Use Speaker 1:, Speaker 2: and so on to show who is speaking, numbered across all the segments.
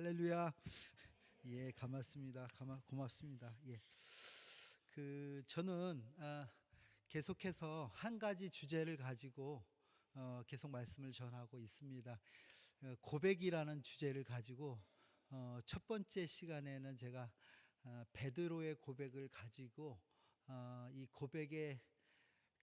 Speaker 1: 할렐루야. 예, 고맙습니다. 고맙습니다. 예. 저는 계속해서 한 가지 주제를 가지고 계속 말씀을 전하고 있습니다. 고백이라는 주제를 가지고 첫 번째 시간에는 제가 베드로의 고백을 가지고 이 고백의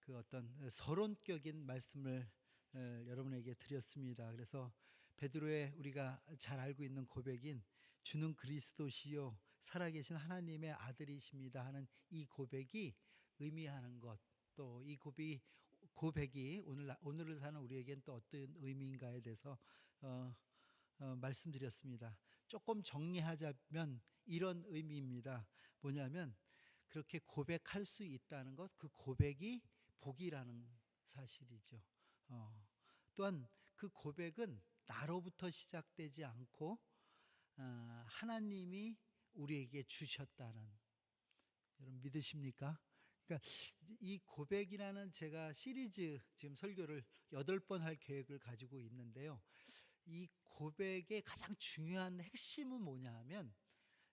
Speaker 1: 그 어떤 서론격인 말씀을 여러분에게 드렸습니다. 그래서 베드로의 우리가 잘 알고 있는 고백인 주는 그리스도시요 살아계신 하나님의 아들이십니다 하는 이 고백이 의미하는 것, 또 이 고백이 오늘을 사는 우리에겐 또 어떤 의미인가에 대해서 말씀드렸습니다. 조금 정리하자면 이런 의미입니다. 뭐냐면 그렇게 고백할 수 있다는 것, 그 고백이 복이라는 사실이죠. 또한 그 고백은 나로부터 시작되지 않고 하나님이 우리에게 주셨다는, 여러분 믿으십니까? 그러니까 이 고백이라는 제가 시리즈 지금 설교를 8번 할 계획을 가지고 있는데요. 이 고백의 가장 중요한 핵심은 뭐냐 하면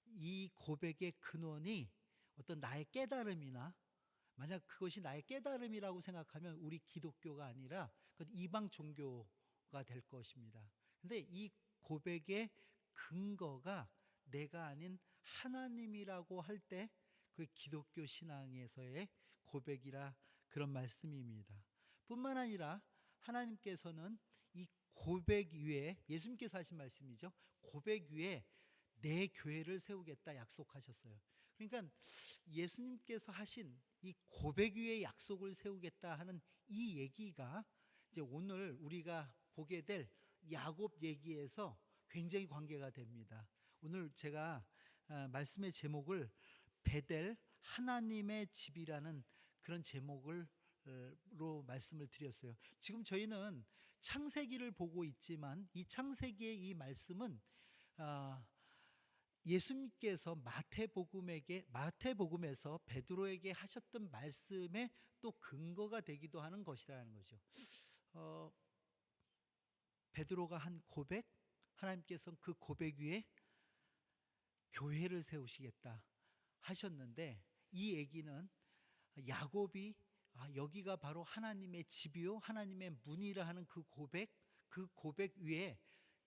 Speaker 1: 이 고백의 근원이 어떤 나의 깨달음이나, 만약 그것이 나의 깨달음이라고 생각하면 우리 기독교가 아니라 그건 이방 종교가 될 것입니다. 근데 이 고백의 근거가 내가 아닌 하나님이라고 할 때 그 기독교 신앙에서의 고백이라 그런 말씀입니다. 뿐만 아니라 하나님께서는 이 고백 위에, 예수님께서 하신 말씀이죠, 고백 위에 내 교회를 세우겠다 약속하셨어요. 그러니까 예수님께서 하신 이 고백 위에 약속을 세우겠다 하는 이 얘기가 이제 오늘 우리가 보게 될 야곱 얘기에서 굉장히 관계가 됩니다. 오늘 제가 말씀의 제목을 베델 하나님의 집이라는 그런 제목으로 말씀을 드렸어요. 지금 저희는 창세기를 보고 있지만 이 창세기의 이 말씀은 예수님께서 마태복음에서 베드로에게 하셨던 말씀의 또 근거가 되기도 하는 것이라는 거죠. 베드로가 한 고백, 하나님께서는 그 고백 위에 교회를 세우시겠다 하셨는데, 이 얘기는 야곱이 여기가 바로 하나님의 집이요 하나님의 문이라 하는 그 고백 위에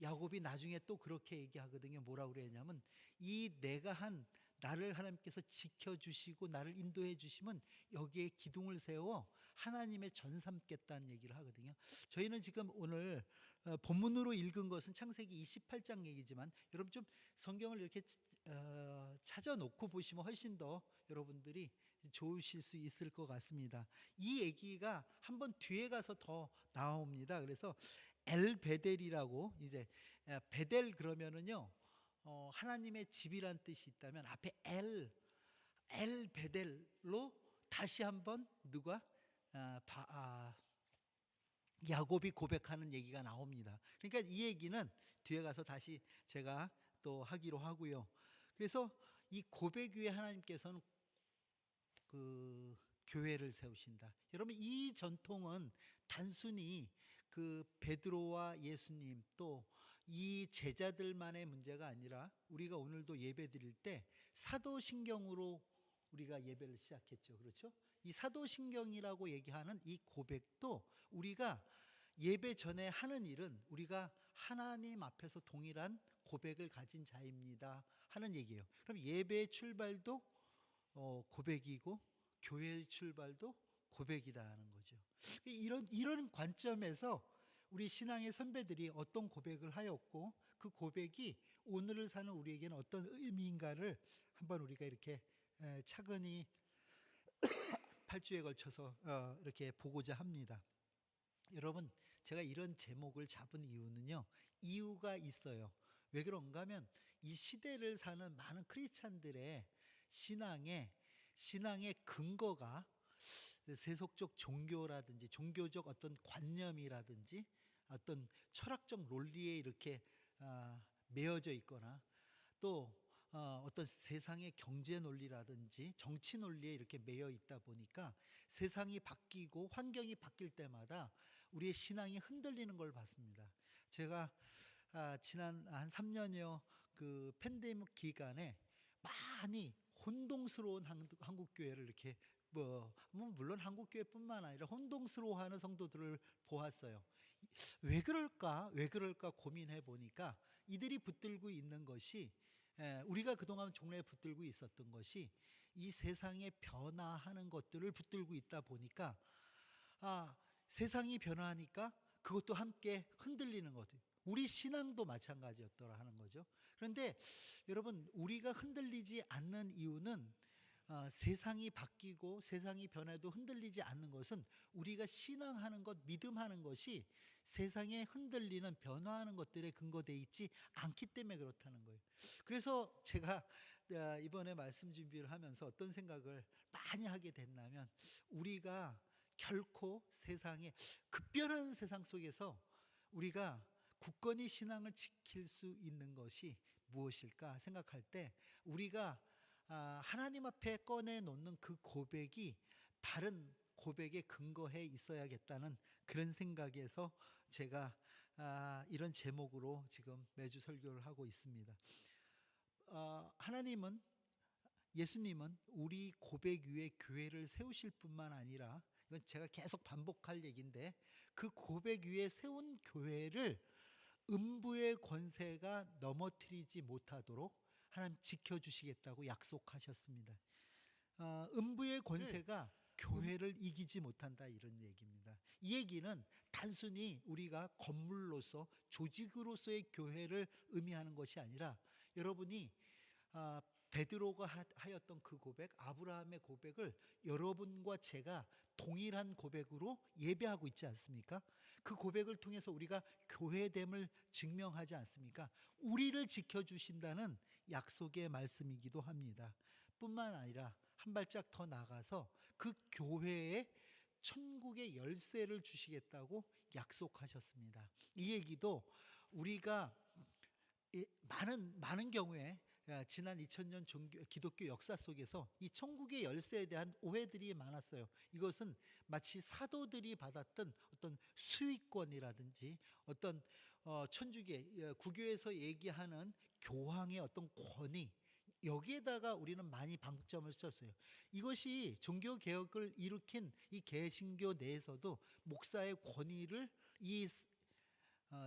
Speaker 1: 야곱이 나중에 또 그렇게 얘기하거든요. 뭐라고 그랬냐면 이 내가 한 나를 하나님께서 지켜주시고 나를 인도해 주시면 여기에 기둥을 세워 하나님의 전 삼겠다는 얘기를 하거든요. 저희는 지금 오늘 본문으로 읽은 것은 창세기 28장 얘기지만 여러분 좀 성경을 이렇게 찾아놓고 보시면 훨씬 더 여러분들이 좋으실 수 있을 것 같습니다. 이 얘기가 한번 뒤에 가서 더 나옵니다. 그래서 엘베델이라고, 이제 베델 그러면은요 하나님의 집이란 뜻이 있다면 앞에 엘베델로 다시 한번 누가 야곱이 고백하는 얘기가 나옵니다. 그러니까 이 얘기는 뒤에 가서 다시 제가 또 하기로 하고요. 그래서 이 고백 위에 하나님께서는 그 교회를 세우신다. 여러분 이 전통은 단순히 그 베드로와 예수님 또 이 제자들만의 문제가 아니라 우리가 오늘도 예배 드릴 때 사도신경으로 우리가 예배를 시작했죠. 그렇죠? 이 사도신경이라고 얘기하는 이 고백도 우리가 예배 전에 하는 일은 우리가 하나님 앞에서 동일한 고백을 가진 자입니다 하는 얘기예요. 그럼 예배의 출발도 고백이고 교회의 출발도 고백이다는 거죠. 이런 관점에서 우리 신앙의 선배들이 어떤 고백을 하였고 그 고백이 오늘을 사는 우리에게는 어떤 의미인가를 한번 우리가 이렇게 차근히 8주에 걸쳐서 이렇게 보고자 합니다. 여러분 제가 이런 제목을 잡은 이유는요, 이유가 있어요. 왜 그런가 하면 이 시대를 사는 많은 크리스찬들의 신앙의 근거가 세속적 종교라든지 종교적 어떤 관념이라든지 어떤 철학적 논리에 이렇게 매어져 있거나 또 어떤 세상의 경제 논리라든지 정치 논리에 이렇게 매여 있다 보니까 세상이 바뀌고 환경이 바뀔 때마다 우리의 신앙이 흔들리는 걸 봤습니다. 제가 지난 한 3년여 그 팬데믹 기간에 많이 혼동스러운 한국 교회를 이렇게 물론 한국 교회뿐만 아니라 혼동스러워하는 성도들을 보았어요. 왜 그럴까? 왜 그럴까 고민해 보니까 이들이 붙들고 있는 것이, 우리가 그동안 종래에 붙들고 있었던 것이 이 세상의 변화하는 것들을 붙들고 있다 보니까, 세상이 변화하니까 그것도 함께 흔들리는 거죠. 우리 신앙도 마찬가지였더라 하는 거죠. 그런데 여러분, 우리가 흔들리지 않는 이유는, 세상이 바뀌고 세상이 변해도 흔들리지 않는 것은 우리가 신앙하는 것, 믿음하는 것이 세상에 흔들리는 변화하는 것들에 근거되어 있지 않기 때문에 그렇다는 거예요. 그래서 제가 이번에 말씀 준비를 하면서 어떤 생각을 많이 하게 됐냐면, 우리가 결코 세상에, 급변하는 세상 속에서 우리가 굳건히 신앙을 지킬 수 있는 것이 무엇일까 생각할 때, 우리가 하나님 앞에 꺼내놓는 그 고백이 바른 고백에 근거해 있어야겠다는 그런 생각에서 제가 이런 제목으로 지금 매주 설교를 하고 있습니다. 하나님은, 예수님은 우리 고백 위에 교회를 세우실 뿐만 아니라, 이건 제가 계속 반복할 얘기인데, 그 고백 위에 세운 교회를 음부의 권세가 넘어뜨리지 못하도록 하나님 지켜주시겠다고 약속하셨습니다. 음부의 권세가 교회를 이기지 못한다, 이런 얘기입니다. 이 얘기는 단순히 우리가 건물로서, 조직으로서의 교회를 의미하는 것이 아니라, 여러분이 베드로가 하였던 그 고백, 아브라함의 고백을 여러분과 제가 동일한 고백으로 예배하고 있지 않습니까? 그 고백을 통해서 우리가 교회됨을 증명하지 않습니까? 우리를 지켜주신다는 약속의 말씀이기도 합니다. 뿐만 아니라 한 발짝 더 나가서 그 교회에 천국의 열쇠를 주시겠다고 약속하셨습니다. 이 얘기도 우리가 많은 경우에 지난 2000년 기독교 역사 속에서 이 천국의 열쇠에 대한 오해들이 많았어요. 이것은 마치 사도들이 받았던 어떤 수익권이라든지, 어떤 천주교 구교에서 얘기하는 교황의 어떤 권위, 여기에다가 우리는 많이 방점을 쳤어요. 이것이 종교개혁을 일으킨 이 개신교 내에서도 목사의 권위를 이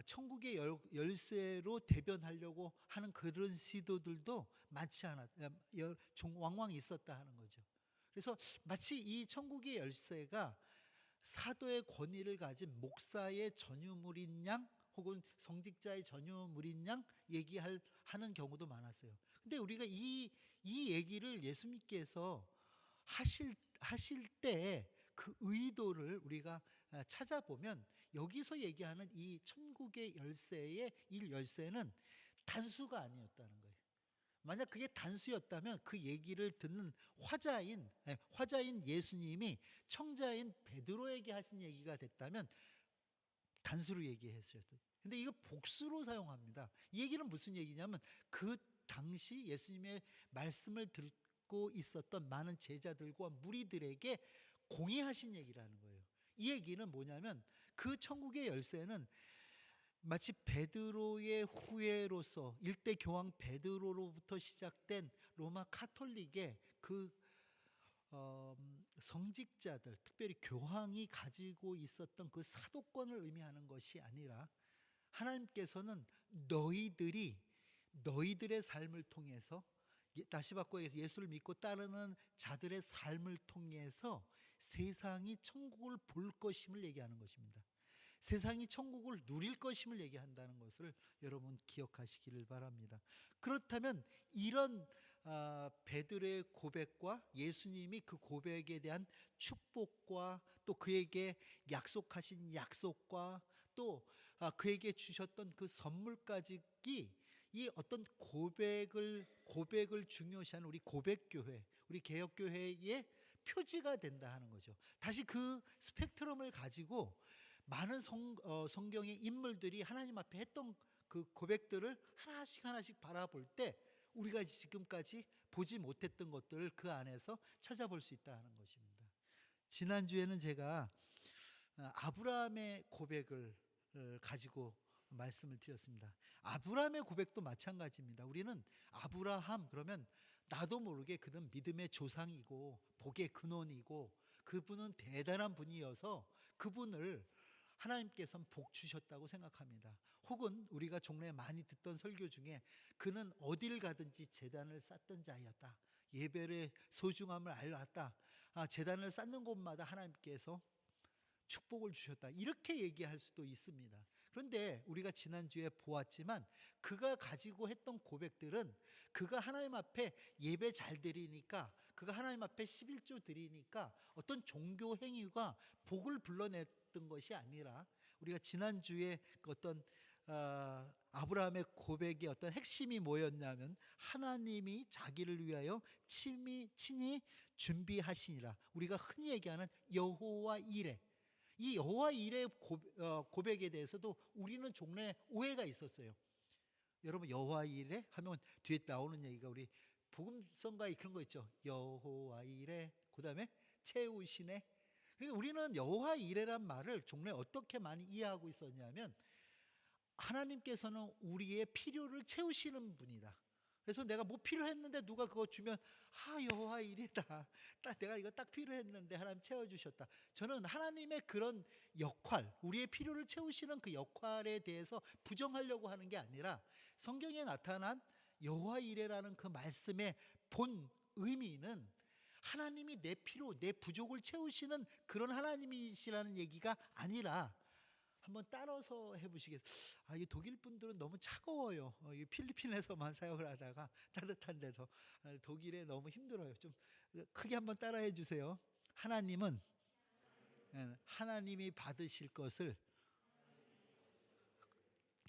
Speaker 1: 천국의 열쇠로 대변하려고 하는 그런 시도들도 많지 않았, 왕왕 있었다 하는 거죠. 그래서 마치 이 천국의 열쇠가 사도의 권위를 가진 목사의 전유물인 양, 혹은 성직자의 전유물인 양 하는 경우도 많았어요. 근데 우리가 이 얘기를 예수님께서 하실 때 그 의도를 우리가 찾아보면, 여기서 얘기하는 이 천국의 열쇠의 열쇠는 단수가 아니었다는 거예요. 만약 그게 단수였다면 그 얘기를 듣는 화자인 예수님이 청자인 베드로에게 하신 얘기가 됐다면 단수로 얘기했어요. 근데 이거 복수로 사용합니다. 이 얘기는 무슨 얘기냐면, 그 당시 예수님의 말씀을 듣고 있었던 많은 제자들과 무리들에게 공의하신 얘기라는 거예요. 이 얘기는 뭐냐면, 그 천국의 열쇠는 마치 베드로의 후예로서 일대 교황 베드로로부터 시작된 로마 카톨릭의 그 성직자들, 특별히 교황이 가지고 있었던 그 사도권을 의미하는 것이 아니라, 하나님께서는 너희들의 삶을 통해서, 다시 바꿔서 예수를 믿고 따르는 자들의 삶을 통해서 세상이 천국을 볼 것임을 얘기하는 것입니다. 세상이 천국을 누릴 것임을 얘기한다는 것을 여러분 기억하시기를 바랍니다. 그렇다면 이런 베드로의 고백과 예수님이 그 고백에 대한 축복과, 또 그에게 약속하신 약속과, 또 그에게 주셨던 그 선물까지, 이 어떤 고백을 중요시하는 우리 고백교회, 우리 개혁교회의 표지가 된다 하는 거죠. 다시 그 스펙트럼을 가지고 많은 성경의 인물들이 하나님 앞에 했던 그 고백들을 하나씩 바라볼 때, 우리가 지금까지 보지 못했던 것들을 그 안에서 찾아볼 수 있다 하는 것입니다. 지난주에는 제가 아브라함의 고백을 가지고 말씀을 드렸습니다. 아브라함의 고백도 마찬가지입니다. 우리는 아브라함 그러면 나도 모르게 그는 믿음의 조상이고 복의 근원이고 그분은 대단한 분이어서 그분을 하나님께서는 복 주셨다고 생각합니다. 혹은 우리가 종래에 많이 듣던 설교 중에 그는 어딜 가든지 제단을 쌓던 자였다. 예배의 소중함을 알았다. 제단을 쌓는 곳마다 하나님께서 축복을 주셨다. 이렇게 얘기할 수도 있습니다. 그런데 우리가 지난주에 보았지만 그가 가지고 했던 고백들은 그가 하나님 앞에 예배 잘 드리니까, 그가 하나님 앞에 11조 드리니까 어떤 종교 행위가 복을 불러냈던 것이 아니라, 우리가 지난주에 그 어떤 아브라함의 고백의 어떤 핵심이 뭐였냐면 하나님이 자기를 위하여 친히 준비하시니라. 우리가 흔히 얘기하는 여호와 이레. 이 여호와 이레의 고백에 대해서도 우리는 종래 오해가 있었어요. 여러분, 여호와 이레 하면 뒤에 나오는 얘기가 우리 복음성가에 그런 거 있죠. 여호와 이레, 그 다음에 채우시네. 그러니까 우리는 여호와 이레란 말을 종래 어떻게 많이 이해하고 있었냐면 하나님께서는 우리의 필요를 채우시는 분이다. 그래서 내가 뭐 필요했는데 누가 그거 주면 여호와 이레다. 내가 이거 딱 필요했는데 하나님 채워주셨다. 저는 하나님의 그런 역할, 우리의 필요를 채우시는 그 역할에 대해서 부정하려고 하는 게 아니라 성경에 나타난 여호와 이레라는 그 말씀의 본 의미는 하나님이 내 필요, 내 부족을 채우시는 그런 하나님이시라는 얘기가 아니라, 한번 따라서 해보시겠어요? 이 독일 분들은 너무 차가워요. 이 필리핀에서만 사역을 하다가 따뜻한 데서 독일에 너무 힘들어요. 좀 크게 한번 따라해 주세요. 하나님은 하나님이 받으실 것을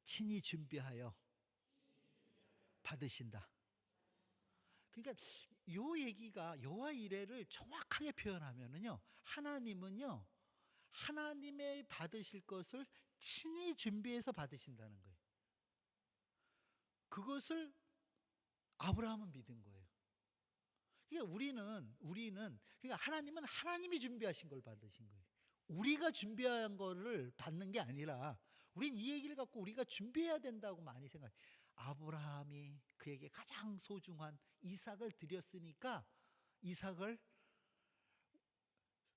Speaker 1: 친히 준비하여 받으신다. 그러니까 요 얘기가 여호와 이레를 정확하게 표현하면은요, 하나님은요 하나님의 받으실 것을 친히 준비해서 받으신다는 거예요. 그것을 아브라함은 믿은 거예요. 그러니까 그러니까 하나님은 하나님이 준비하신 걸 받으신 거예요. 우리가 준비한 거를 받는 게 아니라, 우린 이 얘기를 갖고 우리가 준비해야 된다고 많이 생각해요. 아브라함이 그에게 가장 소중한 이삭을 드렸으니까 이삭을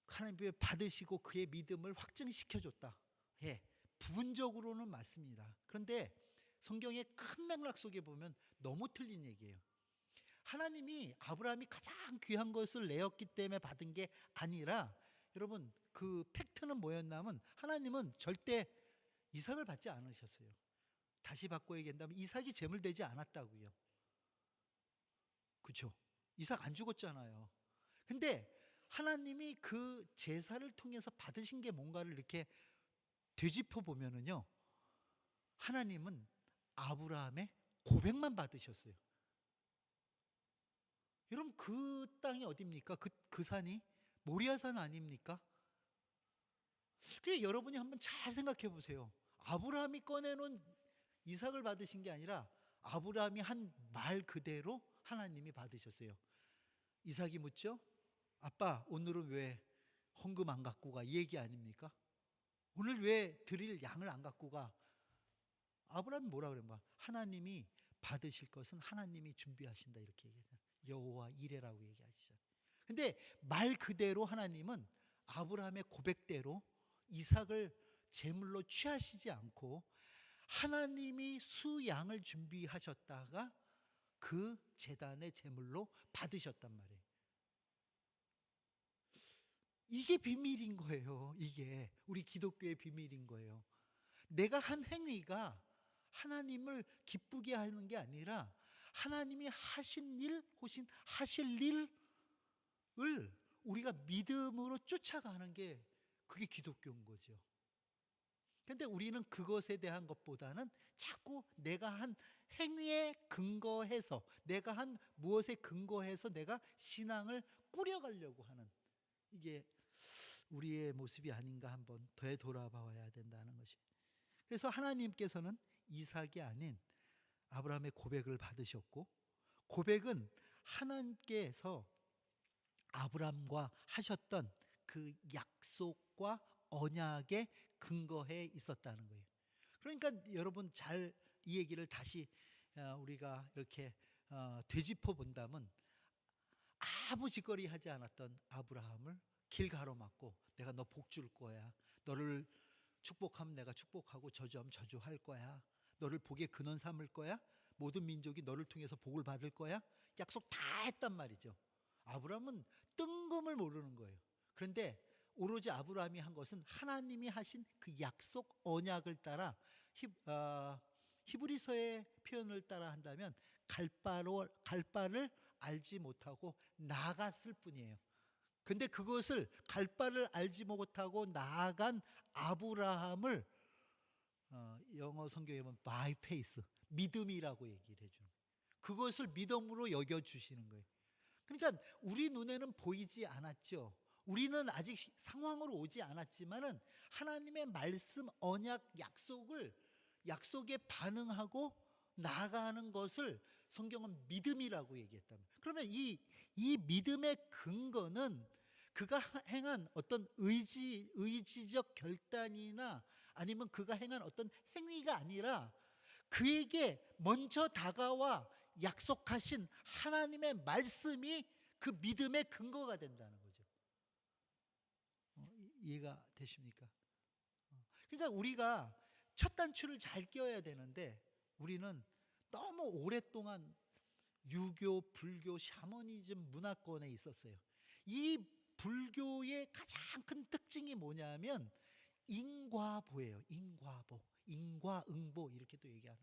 Speaker 1: 하나님께 받으시고 그의 믿음을 확증시켜줬다. 부분적으로는 맞습니다. 그런데 성경의 큰 맥락 속에 보면 너무 틀린 얘기예요. 하나님이 아브라함이 가장 귀한 것을 내었기 때문에 받은 게 아니라, 여러분 그 팩트는 뭐였냐면 하나님은 절대 이삭을 받지 않으셨어요. 다시 바꿔 얘기한다면 이삭이 제물되지 않았다고요. 그렇죠? 이삭 안 죽었잖아요. 근데 하나님이 그 제사를 통해서 받으신 게 뭔가를 이렇게 되짚어 보면은요, 하나님은 아브라함의 고백만 받으셨어요. 여러분, 그 땅이 어디입니까? 그 산이 모리아산 아닙니까? 그래, 여러분이 한번 잘 생각해 보세요. 아브라함이 꺼내놓은 이삭을 받으신 게 아니라 아브라함이 한 말 그대로 하나님이 받으셨어요. 이삭이 묻죠? 아빠, 오늘은 왜 헌금 안 갖고 가? 이 얘기 아닙니까? 오늘 왜 드릴 양을 안 갖고 가? 아브라함이 뭐라 그런 거야? 하나님이 받으실 것은 하나님이 준비하신다, 이렇게 얘기하잖아요. 여호와 이레라고 얘기하시죠. 근데 말 그대로 하나님은 아브라함의 고백대로 이삭을 제물로 취하시지 않고 하나님이 수양을 준비하셨다가 그 제단의 제물로 받으셨단 말이에요. 이게 비밀인 거예요. 이게 우리 기독교의 비밀인 거예요. 내가 한 행위가 하나님을 기쁘게 하는 게 아니라 하나님이 하신 일, 혹은 하실 일을 우리가 믿음으로 쫓아가는 게, 그게 기독교인 거죠. 그런데 우리는 그것에 대한 것보다는 자꾸 내가 한 행위에 근거해서, 내가 한 무엇에 근거해서 내가 신앙을 꾸려가려고 하는, 이게 우리의 모습이 아닌가 한번 되돌아봐야 된다는 것이. 그래서 하나님께서는 이삭이 아닌 아브라함의 고백을 받으셨고, 고백은 하나님께서 아브라함과 하셨던 그 약속과 언약에 근거해 있었다는 거예요. 그러니까 여러분 잘 이 얘기를 다시 우리가 이렇게 되짚어 본다면 아무 짓거리 하지 않았던 아브라함을 길 가로막고 내가 너 복 줄 거야. 너를 축복하면 내가 축복하고 저주하면 저주할 거야. 너를 복의 근원 삼을 거야. 모든 민족이 너를 통해서 복을 받을 거야. 약속 다 했단 말이죠. 아브라함은 뜬금을 모르는 거예요. 그런데 오로지 아브라함이 한 것은 하나님이 하신 그 약속 언약을 따라 히브리서의 표현을 따라 한다면 갈 바를 알지 못하고 나아갔을 뿐이에요. 근데 그것을 갈 바를 알지 못하고 나아간 아브라함을 영어 성경에 보면 by faith, 믿음이라고 얘기를 해주는 거예요. 그것을 믿음으로 여겨주시는 거예요. 그러니까 우리 눈에는 보이지 않았죠. 우리는 아직 상황으로 오지 않았지만은 하나님의 말씀, 언약, 약속에 반응하고 나아가는 것을 성경은 믿음이라고 얘기했다면, 그러면 이 믿음의 근거는 그가 행한 어떤 의지적 결단이나 아니면 그가 행한 어떤 행위가 아니라 그에게 먼저 다가와 약속하신 하나님의 말씀이 그 믿음의 근거가 된다는 거죠. 이해가 되십니까? 그러니까 우리가 첫 단추를 잘 끼워야 되는데 우리는 너무 오랫동안 유교, 불교, 샤머니즘 문화권에 있었어요. 이 불교의 가장 큰 특징이 뭐냐면 인과보예요. 인과보, 인과응보 이렇게도 얘기하는.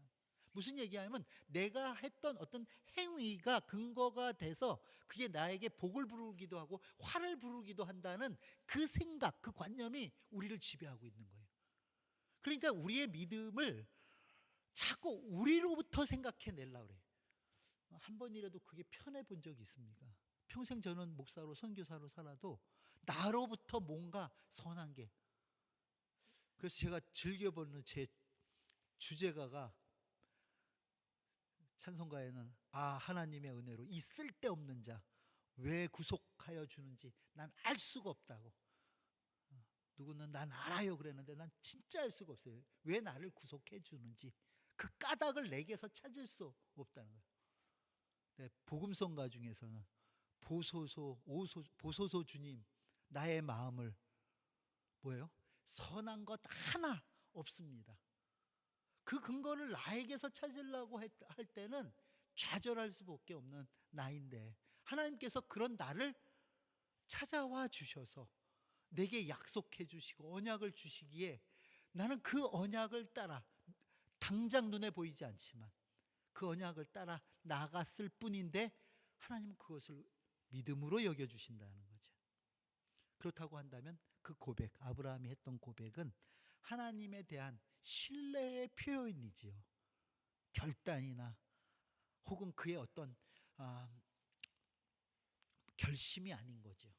Speaker 1: 무슨 얘기하냐면 내가 했던 어떤 행위가 근거가 돼서 그게 나에게 복을 부르기도 하고 화를 부르기도 한다는 그 생각, 그 관념이 우리를 지배하고 있는 거예요. 그러니까 우리의 믿음을 자꾸 우리로부터 생각해내려고 그래요. 한 번이라도 그게 편해 본 적이 있습니까? 평생 저는 목사로 선교사로 살아도 나로부터 뭔가 선한 게, 그래서 제가 즐겨보는 제 주제가가 찬송가에는 하나님의 은혜로 이 쓸데없는 자 왜 구속하여 주는지 난 알 수가 없다고. 누구는 난 알아요 그랬는데 난 진짜 알 수가 없어요. 왜 나를 구속해 주는지 그 까닭을 내게서 찾을 수 없다는 거예요. 네, 복음성가 중에서는 보소서 주님 나의 마음을 뭐예요? 선한 것 하나 없습니다. 그 근거를 나에게서 찾으려고 할 때는 좌절할 수밖에 없는 나인데 하나님께서 그런 나를 찾아와 주셔서 내게 약속해 주시고 언약을 주시기에 나는 그 언약을 따라 당장 눈에 보이지 않지만 그 언약을 따라 나갔을 뿐인데 하나님은 그것을 믿음으로 여겨주신다는 거죠. 그렇다고 한다면 그 고백, 아브라함이 했던 고백은 하나님에 대한 신뢰의 표현이지요. 결단이나 혹은 그의 어떤 결심이 아닌 거죠.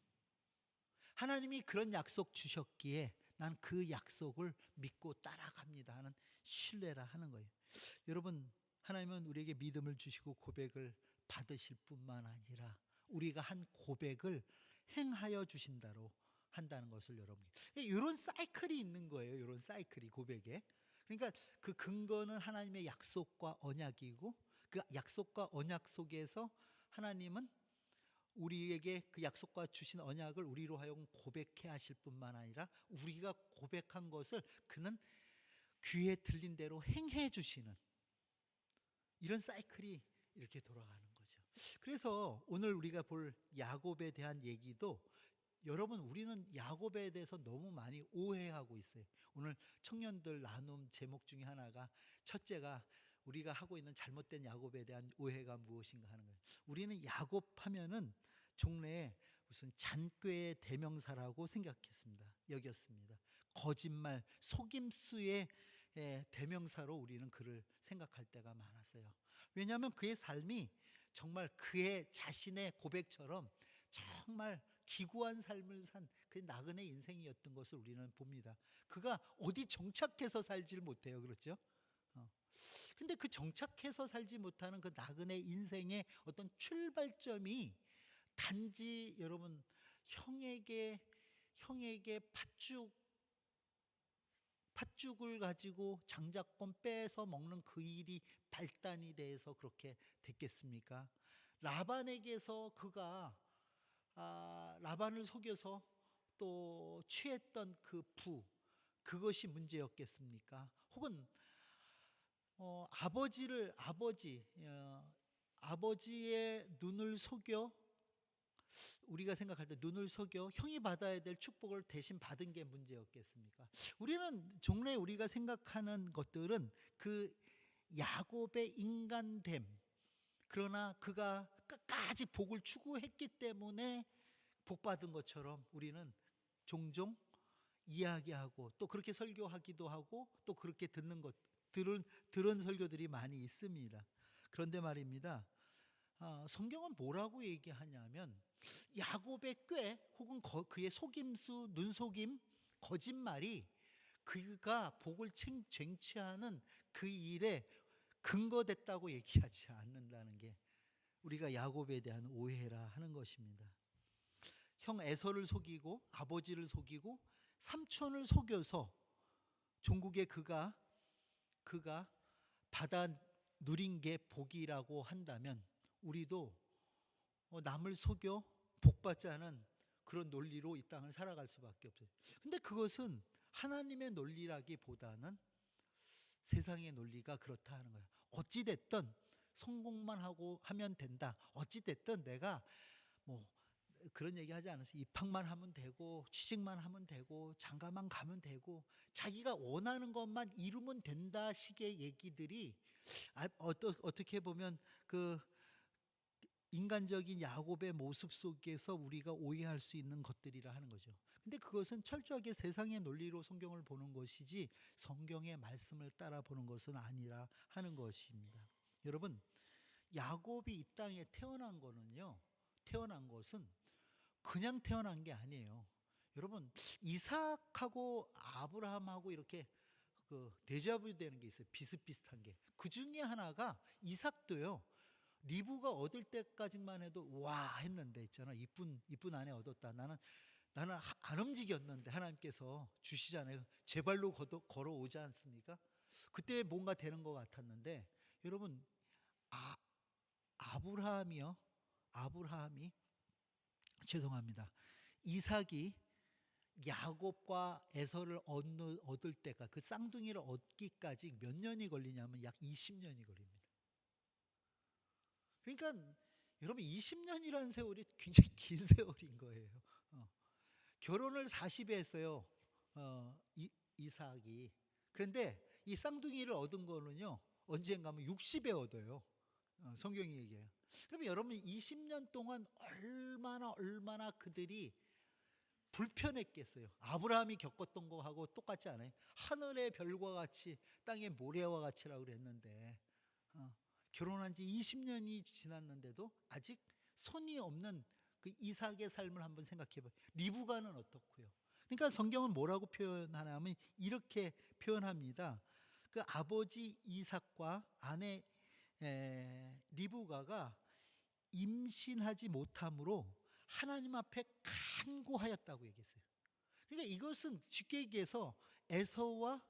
Speaker 1: 하나님이 그런 약속 주셨기에 난 그 약속을 믿고 따라갑니다 하는 신뢰라 하는 거예요. 여러분, 하나님은 우리에게 믿음을 주시고 고백을 받으실 뿐만 아니라 우리가 한 고백을 행하여 주신다로 한다는 것을 여러분, 이런 사이클이 있는 거예요. 이런 사이클이 고백에. 그러니까 그 근거는 하나님의 약속과 언약이고 그 약속과 언약 속에서 하나님은 우리에게 그 약속과 주신 언약을 우리로 하여금 고백해 하실 뿐만 아니라 우리가 고백한 것을 그는 귀에 들린 대로 행해 주시는 이런 사이클이 이렇게 돌아가는 거죠. 그래서 오늘 우리가 볼 야곱에 대한 얘기도, 여러분 우리는 야곱에 대해서 너무 많이 오해하고 있어요. 오늘 청년들 나눔 제목 중에 하나가, 첫째가 우리가 하고 있는 잘못된 야곱에 대한 오해가 무엇인가 하는 거예요. 우리는 야곱 하면은 종래에 무슨 잔꾀의 대명사라고 생각했습니다. 여겼습니다. 거짓말, 속임수의 대명사로 우리는 그를 생각할 때가 많았어요. 왜냐하면 그의 삶이 정말 그의 자신의 고백처럼 정말 기구한 삶을 산 그 나그네 인생이었던 것을 우리는 봅니다. 그가 어디 정착해서 살지를 못해요. 그렇죠? 근데 그 정착해서 살지 못하는 그 나그네 인생의 어떤 출발점이 단지 여러분 형에게 팥죽 팥죽을 가지고 장자권 빼서 먹는 그 일이 발단이 돼서 그렇게 됐겠습니까? 라반에게서 그가 라반을 속여서 또 취했던 그 그것이 문제였겠습니까? 혹은 아버지의 눈을 속여, 우리가 생각할 때 눈을 속여 형이 받아야 될 축복을 대신 받은 게 문제였겠습니까? 우리는 종래 우리가 생각하는 것들은 그 야곱의 인간됨, 그러나 그가 끝까지 복을 추구했기 때문에 복 받은 것처럼 우리는 종종 이야기하고 또 그렇게 설교하기도 하고 또 그렇게 들은 설교들이 많이 있습니다. 그런데 말입니다, 성경은 뭐라고 얘기하냐면 야곱의 꾀 혹은 그의 속임수, 눈속임, 거짓말이 그가 복을 쟁취하는 그 일에 근거됐다고 얘기하지 않는다는 게 우리가 야곱에 대한 오해라 하는 것입니다. 형 에서를 속이고 아버지를 속이고 삼촌을 속여서 종국에 그가 받아 누린 게 복이라고 한다면 우리도 남을 속여 복받지 않은 그런 논리로 이 땅을 살아갈 수밖에 없어요. 근데 그것은 하나님의 논리라기보다는 세상의 논리가 그렇다 하는 거예요. 어찌됐든 성공만 하면 된다. 어찌됐든 내가 뭐 그런 얘기 하지 않았어요. 입학만 하면 되고 취직만 하면 되고 장가만 가면 되고 자기가 원하는 것만 이루면 된다 식의 얘기들이 어떻게 보면 그 인간적인 야곱의 모습 속에서 우리가 오해할 수 있는 것들이라 하는 거죠. 근데 그것은 철저하게 세상의 논리로 성경을 보는 것이지 성경의 말씀을 따라 보는 것은 아니라 하는 것입니다. 여러분, 야곱이 이 땅에 태어난 것은 그냥 태어난 게 아니에요. 여러분, 이삭하고 아브라함하고 이렇게 데자뷰 되는 게 있어요. 비슷비슷한 게. 그 중에 하나가 이삭도요. 리브가 얻을 때까지만 해도 와 했는데 있잖아. 이쁜 아내 얻었다. 나는 안 움직였는데 하나님께서 주시잖아요. 제 발로 걸어오지 않습니까? 그때 뭔가 되는 것 같았는데 여러분, 아브라함이 죄송합니다. 이삭이 야곱과 에서를 얻을 때가 그 쌍둥이를 얻기까지 몇 년이 걸리냐면 약 20년이 걸립니다. 그러니까 여러분 20년이라는 세월이 굉장히 긴 세월인 거예요. 결혼을 40에 했어요. 이삭이. 그런데 이 쌍둥이를 얻은 거는요. 언젠가면 60에 얻어요. 성경이 얘기해요. 그러면 여러분 20년 동안 얼마나 그들이 불편했겠어요. 아브라함이 겪었던 거하고 똑같지 않아요? 하늘의 별과 같이 땅의 모래와 같이라고 그랬는데 결혼한 지 20년이 지났는데도 아직 손이 없는 그 이삭의 삶을 한번 생각해 봐요. 리브가는 어떻고요? 그러니까 성경은 뭐라고 표현하냐면 이렇게 표현합니다. 그 아버지 이삭과 아내 리브가가 임신하지 못함으로 하나님 앞에 간구하였다고 얘기했어요. 그러니까 이것은 쉽게 얘기해서 에서와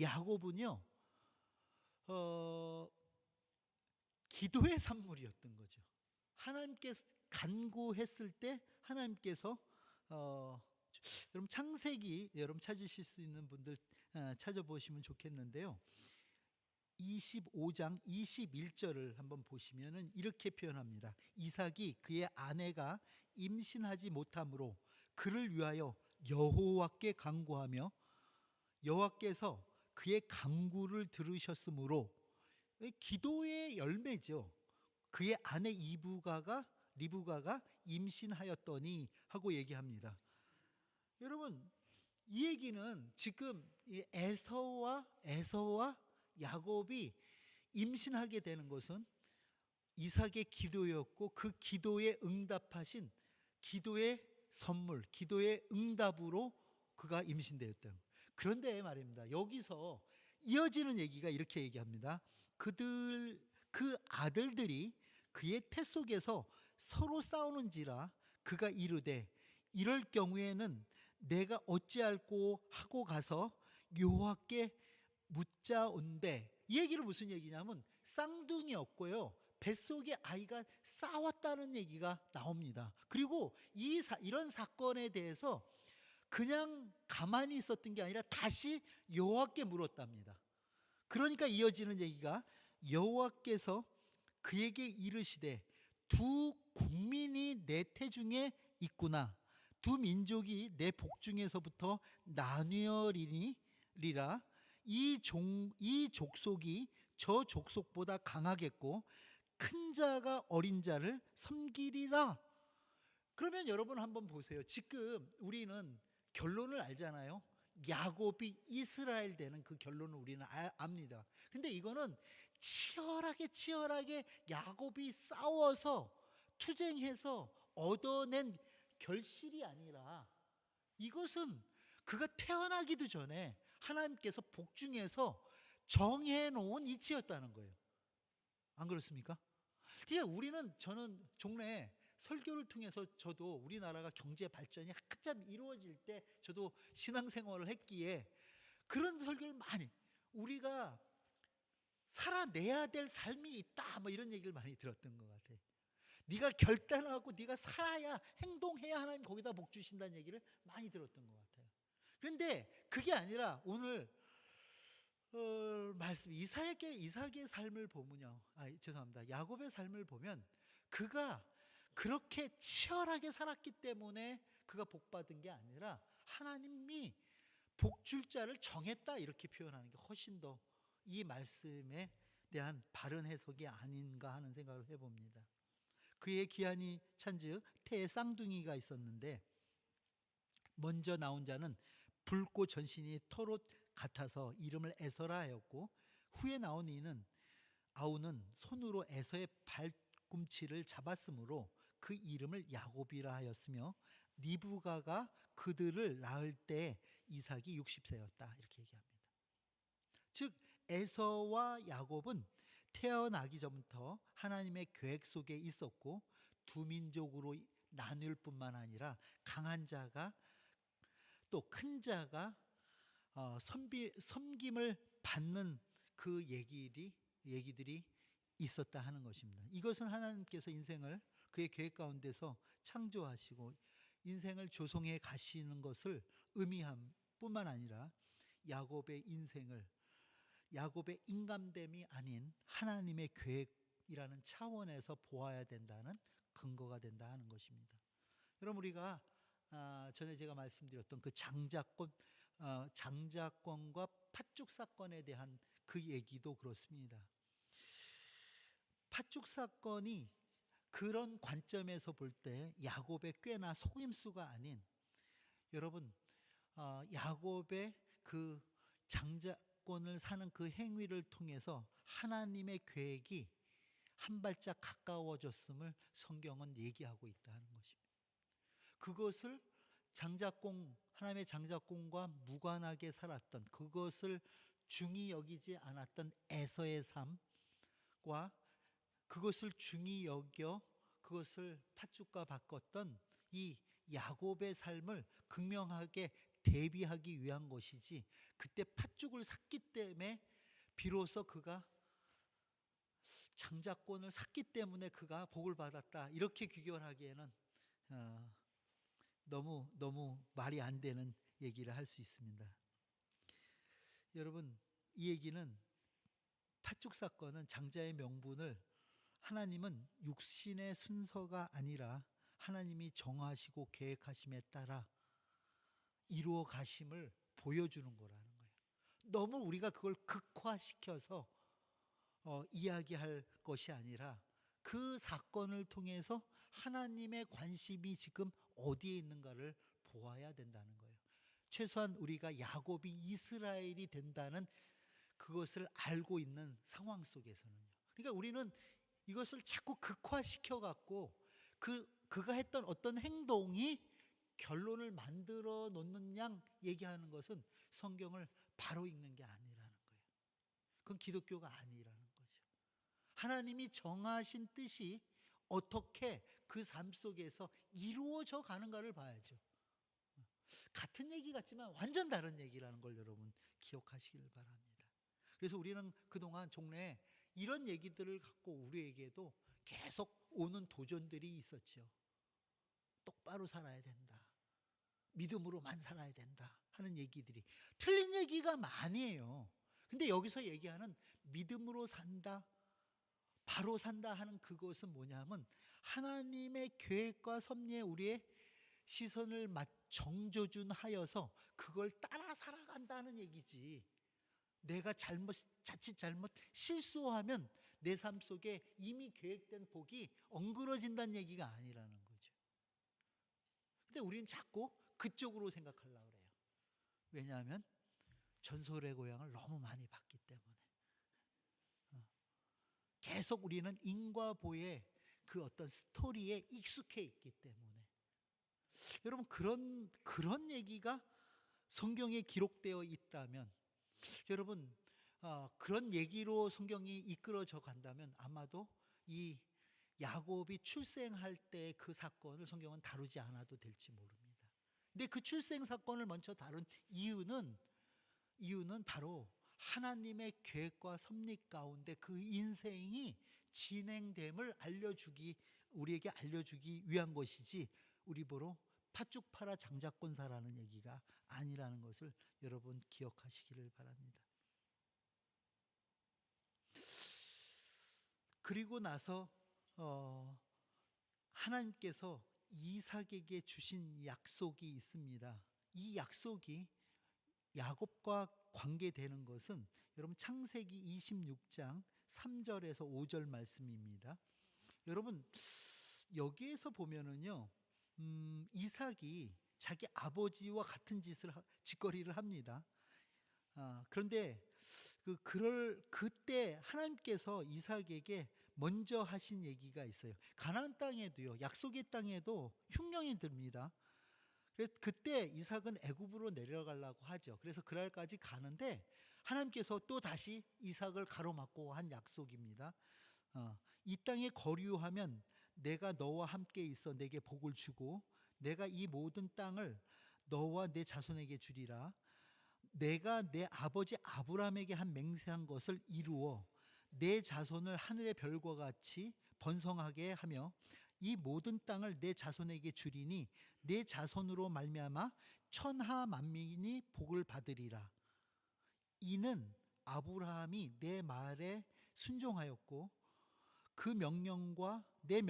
Speaker 1: 야곱은요 기도의 산물이었던 거죠. 하나님께 간구했을 때 하나님께서 여러분 창세기 여러분 찾으실 수 있는 분들 찾아보시면 좋겠는데요. 25장 21절을 한번 보시면은 이렇게 표현합니다. 이삭이 그의 아내가 임신하지 못함으로 그를 위하여 여호와께 간구하며 여호와께서 그의 간구를 들으셨으므로 기도의 열매죠. 그의 아내 리브가가 임신하였더니 하고 얘기합니다. 여러분 이 얘기는 지금 에서와 야곱이 임신하게 되는 것은 이삭의 기도였고 그 기도에 응답하신 기도의 선물, 기도의 응답으로 그가 임신되었다. 그런데 말입니다. 여기서 이어지는 얘기가 이렇게 얘기합니다. 그 아들들이 그의 태 속에서 서로 싸우는지라 그가 이르되 이럴 경우에는 내가 어찌할꼬 하고 가서 여호와께 묻자온대. 이 얘기를 무슨 얘기냐면 쌍둥이였고요, 뱃속에 아이가 싸웠다는 얘기가 나옵니다. 그리고 이런 사건에 대해서 그냥 가만히 있었던 게 아니라 다시 여호와께 물었답니다. 그러니까 이어지는 얘기가, 여호와께서 그에게 이르시되 두 국민이 내 태중에 있구나. 두 민족이 내 복중에서부터 나뉘어리라. 이 족속이 저 족속보다 강하겠고 큰 자가 어린 자를 섬기리라. 그러면 여러분 한번 보세요. 지금 우리는 결론을 알잖아요. 야곱이 이스라엘 되는 그 결론을 우리는 압니다. 근데 이거는 치열하게 야곱이 싸워서 투쟁해서 얻어낸 결실이 아니라, 이것은 그가 태어나기도 전에 하나님께서 복중에서 정해놓은 이치였다는 거예요. 안 그렇습니까? 그러니까 저는 종래 설교를 통해서 저도 우리나라가 경제 발전이 한참 이루어질 때 저도 신앙생활을 했기에 그런 설교를 많이, 우리가 살아내야 될 삶이 있다 뭐 이런 얘기를 많이 들었던 것 같아요. 네가 결단하고 네가 살아야, 행동해야 하나님 거기다 복 주신다는 얘기를 많이 들었던 것 같아요. 그런데 그게 아니라 오늘 말씀, 이삭의 삶을 보면요, 죄송합니다, 야곱의 삶을 보면 그가 그렇게 치열하게 살았기 때문에 그가 복 받은 게 아니라 하나님이 복 줄 자를 정했다, 이렇게 표현하는 게 훨씬 더 이 말씀에 대한 바른 해석이 아닌가 하는 생각을 해봅니다. 그의 기한이 찬즉 태에 쌍둥이가 있었는데, 먼저 나온 자는 붉고 전신이 털옷 같아서 이름을 에서라 하였고, 후에 나온 이는 아우는 손으로 에서의 발꿈치를 잡았으므로 그 이름을 야곱이라 하였으며, 리브가가 그들을 낳을 때 이삭이 60세였다, 이렇게 얘기합니다. 즉 에서와 야곱은 태어나기 전부터 하나님의 계획 속에 있었고, 두 민족으로 나눌 뿐만 아니라 강한 자가 또 큰 자가 섬김을 받는 그 얘기들이 있었다 하는 것입니다. 이것은 하나님께서 인생을 그의 계획 가운데서 창조하시고 인생을 조성해 가시는 것을 의미함 뿐만 아니라 야곱의 인생을, 야곱의 인감됨이 아닌 하나님의 계획이라는 차원에서 보아야 된다는 근거가 된다 하는 것입니다. 여러분, 우리가 전에 제가 말씀드렸던 그 장자권과 팥죽 사건에 대한 그 얘기도 그렇습니다. 팥죽 사건이 그런 관점에서 볼 때 야곱의 꾀나 속임수가 아닌, 여러분, 야곱의 그 장자권을 사는 그 행위를 통해서 하나님의 계획이 한 발짝 가까워졌음을 성경은 얘기하고 있다 하는 것입니다. 그것을 하나님의 장자권과 무관하게 살았던, 그것을 중히 여기지 않았던 에서의 삶과 그것을 중히 여겨 그것을 팥죽과 바꿨던 이 야곱의 삶을 극명하게 대비하기 위한 것이지, 그때 팥죽을 샀기 때문에 비로소 그가 장자권을 샀기 때문에 그가 복을 받았다, 이렇게 귀결하기에는 너무 말이 안 되는 얘기를 할 수 있습니다. 여러분, 이 얘기는, 팥죽 사건은 장자의 명분을 하나님은 육신의 순서가 아니라 하나님이 정하시고 계획하심에 따라 이루어 가심을 보여주는 거라는 거예요. 너무 우리가 그걸 극화시켜서 이야기할 것이 아니라 그 사건을 통해서 하나님의 관심이 지금 어디에 있는가를 보아야 된다는 거예요. 최소한 우리가 야곱이 이스라엘이 된다는 그것을 알고 있는 상황 속에서는요. 그러니까 우리는 이것을 자꾸 극화시켜 갖고 그가 했던 어떤 행동이 결론을 만들어 놓는 양 얘기하는 것은 성경을 바로 읽는 게 아니라는 거예요. 그건 기독교가 아니라는 거죠. 하나님이 정하신 뜻이 어떻게 그 삶 속에서 이루어져 가는가를 봐야죠. 같은 얘기 같지만 완전 다른 얘기라는 걸 여러분 기억하시길 바랍니다. 그래서 우리는 그동안 종래에 이런 얘기들을 갖고 우리에게도 계속 오는 도전들이 있었죠. 똑바로 살아야 된다. 믿음으로만 살아야 된다 하는 얘기들이 틀린 얘기가 많이에요. 근데 여기서 얘기하는 믿음으로 산다, 바로 산다 하는 그것은 뭐냐면 하나님의 계획과 섭리에 우리의 시선을 정조준하여서 그걸 따라 살아간다는 얘기지. 내가 자칫 잘못 실수하면 내 삶 속에 이미 계획된 복이 엉그러진다는 얘기가 아니라는 거죠. 근데 우리는 자꾸 그쪽으로 생각하려고 그래요. 왜냐하면 전설의 고향을 너무 많이 봤기 때문에. 계속 우리는 인과 보의 그 어떤 스토리에 익숙해 있기 때문에. 여러분 그런 얘기가 성경에 기록되어 있다면 여러분 그런 얘기로 성경이 이끌어져 간다면 아마도 이 야곱이 출생할 때 그 사건을 성경은 다루지 않아도 될지 모릅니다. 근데 그 출생 사건을 먼저 다룬 이유는 바로 하나님의 계획과 섭리 가운데 그 인생이 진행됨을 우리에게 알려주기 위한 것이지 우리 보러 팥죽 팔아 장자권 사라는 얘기가 아니라는 것을 여러분 기억하시기를 바랍니다. 그리고 나서 하나님께서 이삭에게 주신 약속이 있습니다. 이 약속이 야곱과 관계되는 것은 여러분 창세기 26장 3절에서 5절 말씀입니다. 여러분 여기에서 보면은요 이삭이 자기 아버지와 같은 짓거리를 합니다. 그런데 그때 하나님께서 이삭에게 먼저 하신 얘기가 있어요. 가나안 땅에도요, 약속의 땅에도 흉년이 듭니다. 그래서 그때 이삭은 애굽으로 내려가려고 하죠. 그래서 그날까지 가는데 하나님께서 또 다시 이삭을 가로막고 한 약속입니다. 이 땅에 거류하면 내가 너와 함께 있어 내게 복을 주고 내가 이 모든 땅을 너와 내 자손에게 주리라. 내가 내 아버지 아브라함에게 한 맹세한 것을 이루어 내 자손을 하늘의 별과 같이 번성하게 하며 이 모든 땅을 내 자손에게 주리니 내 자손으로 말미암아 천하 만민이 복을 받으리라. 이는 아브라함이 내 말에 순종하였고 그 명령과 내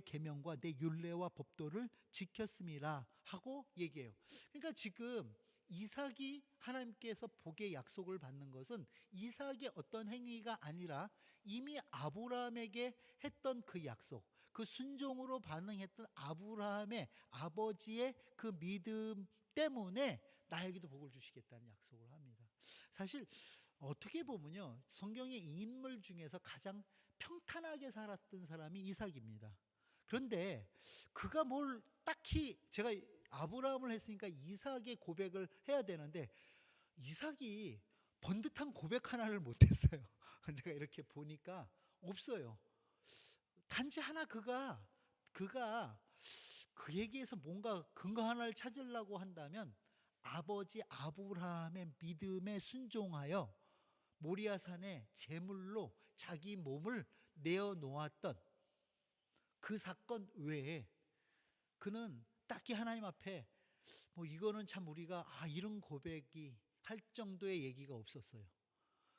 Speaker 1: 계명과 내 율례와 법도를 지켰음이라 하고 얘기해요. 그러니까 지금 이삭이 하나님께서 복의 약속을 받는 것은 이삭의 어떤 행위가 아니라 이미 아브라함에게 했던 그 약속, 그 순종으로 반응했던 아브라함의 아버지의 그 믿음 때문에 나에게도 복을 주시겠다는 약속을 합니다. 사실 어떻게 보면요, 성경의 인물 중에서 가장 평탄하게 살았던 사람이 이삭입니다. 그런데 그가 뭘 딱히, 제가 아브라함을 했으니까 이삭의 고백을 해야 되는데 이삭이 번듯한 고백 하나를 못했어요. 내가 이렇게 보니까 없어요. 단지 하나 그가 그에게서 뭔가 근거 하나를 찾으려고 한다면 아버지 아브라함의 믿음에 순종하여 모리아산에 제물로 자기 몸을 내어놓았던 그 사건 외에 그는 딱히 하나님 앞에 뭐 이거는 참 우리가 이런 고백이 할 정도의 얘기가 없었어요.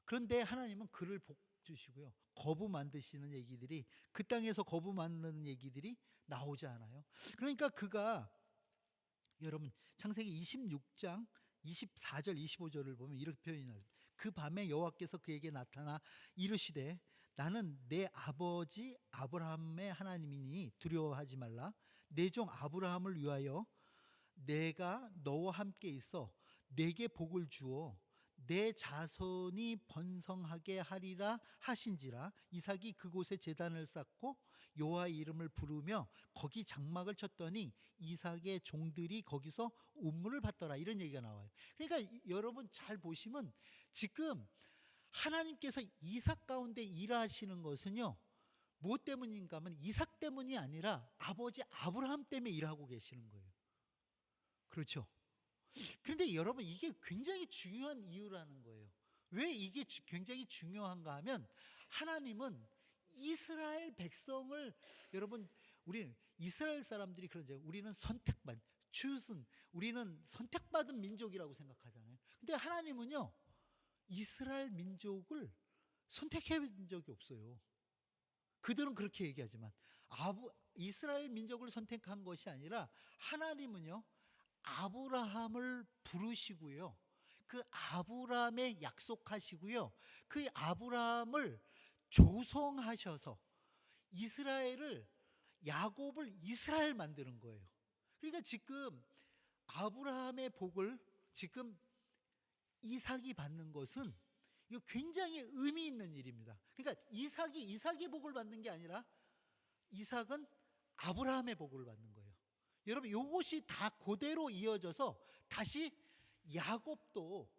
Speaker 1: 그런데 하나님은 그를 복 주시고요, 거부 만드시는 얘기들이, 그 땅에서 거부 만드는 얘기들이 나오지 않아요. 그러니까 그가 여러분 창세기 26장 24절 25절을 보면 이렇게 표현이 나죠. 그 밤에 여호와께서 그에게 나타나 이르시되 나는 내 아버지 아브라함의 하나님이니 두려워하지 말라. 내 종 아브라함을 위하여 내가 너와 함께 있어 내게 복을 주어 내 자손이 번성하게 하리라 하신지라. 이삭이 그곳에 제단을 쌓고 여호와의 이름을 부르며 거기 장막을 쳤더니 이삭의 종들이 거기서 운물을 받더라. 이런 얘기가 나와요. 그러니까 여러분 잘 보시면 지금 하나님께서 이삭 가운데 일하시는 것은요, 무엇 때문인가 하면 이삭 때문이 아니라 아버지 아브라함 때문에 일하고 계시는 거예요. 그렇죠? 그런데 여러분, 이게 굉장히 중요한 이유라는 거예요. 왜 이게 굉장히 중요한가 하면, 하나님은 이스라엘 백성을, 여러분, 우리 이스라엘 사람들이 그러죠. 우리는 선택받은, chosen, 우리는 선택받은 민족이라고 생각하잖아요. 근데 하나님은요, 이스라엘 민족을 선택해 본 적이 없어요. 그들은 그렇게 얘기하지만 이스라엘 민족을 선택한 것이 아니라, 하나님은요, 아브라함을 부르시고요, 그 아브라함에 약속하시고요, 그 아브라함을 조성하셔서 야곱을 이스라엘 만드는 거예요. 그러니까 지금 아브라함의 복을 지금 이삭이 받는 것은, 이거 굉장히 의미 있는 일입니다. 그러니까 이삭이 복을 받는 게 아니라, 이삭은 아브라함의 복을 받는 거예요. 여러분, 이것이 다 그대로 이어져서 다시 야곱도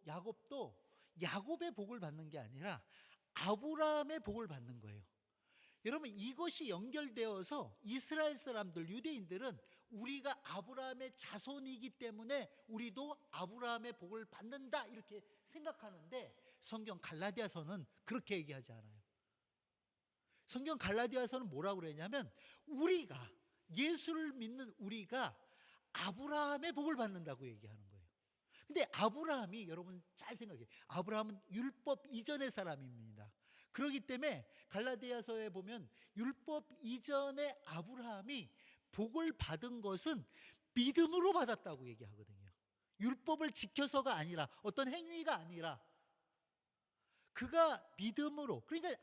Speaker 1: 야곱의 복을 받는 게 아니라 아브라함의 복을 받는 거예요. 여러분, 이것이 연결되어서 이스라엘 사람들, 유대인들은 우리가 아브라함의 자손이기 때문에 우리도 아브라함의 복을 받는다, 이렇게 생각하는데, 성경 갈라디아서는 그렇게 얘기하지 않아요. 성경 갈라디아서는 뭐라고 그러냐면, 예수를 믿는 우리가 아브라함의 복을 받는다고 얘기하는 거예요. 근데 아브라함이, 여러분 잘 생각해요. 아브라함은 율법 이전의 사람입니다. 그렇기 때문에 갈라디아서에 보면 율법 이전의 아브라함이 복을 받은 것은 믿음으로 받았다고 얘기하거든요. 율법을 지켜서가 아니라, 어떤 행위가 아니라, 그가 믿음으로, 그러니까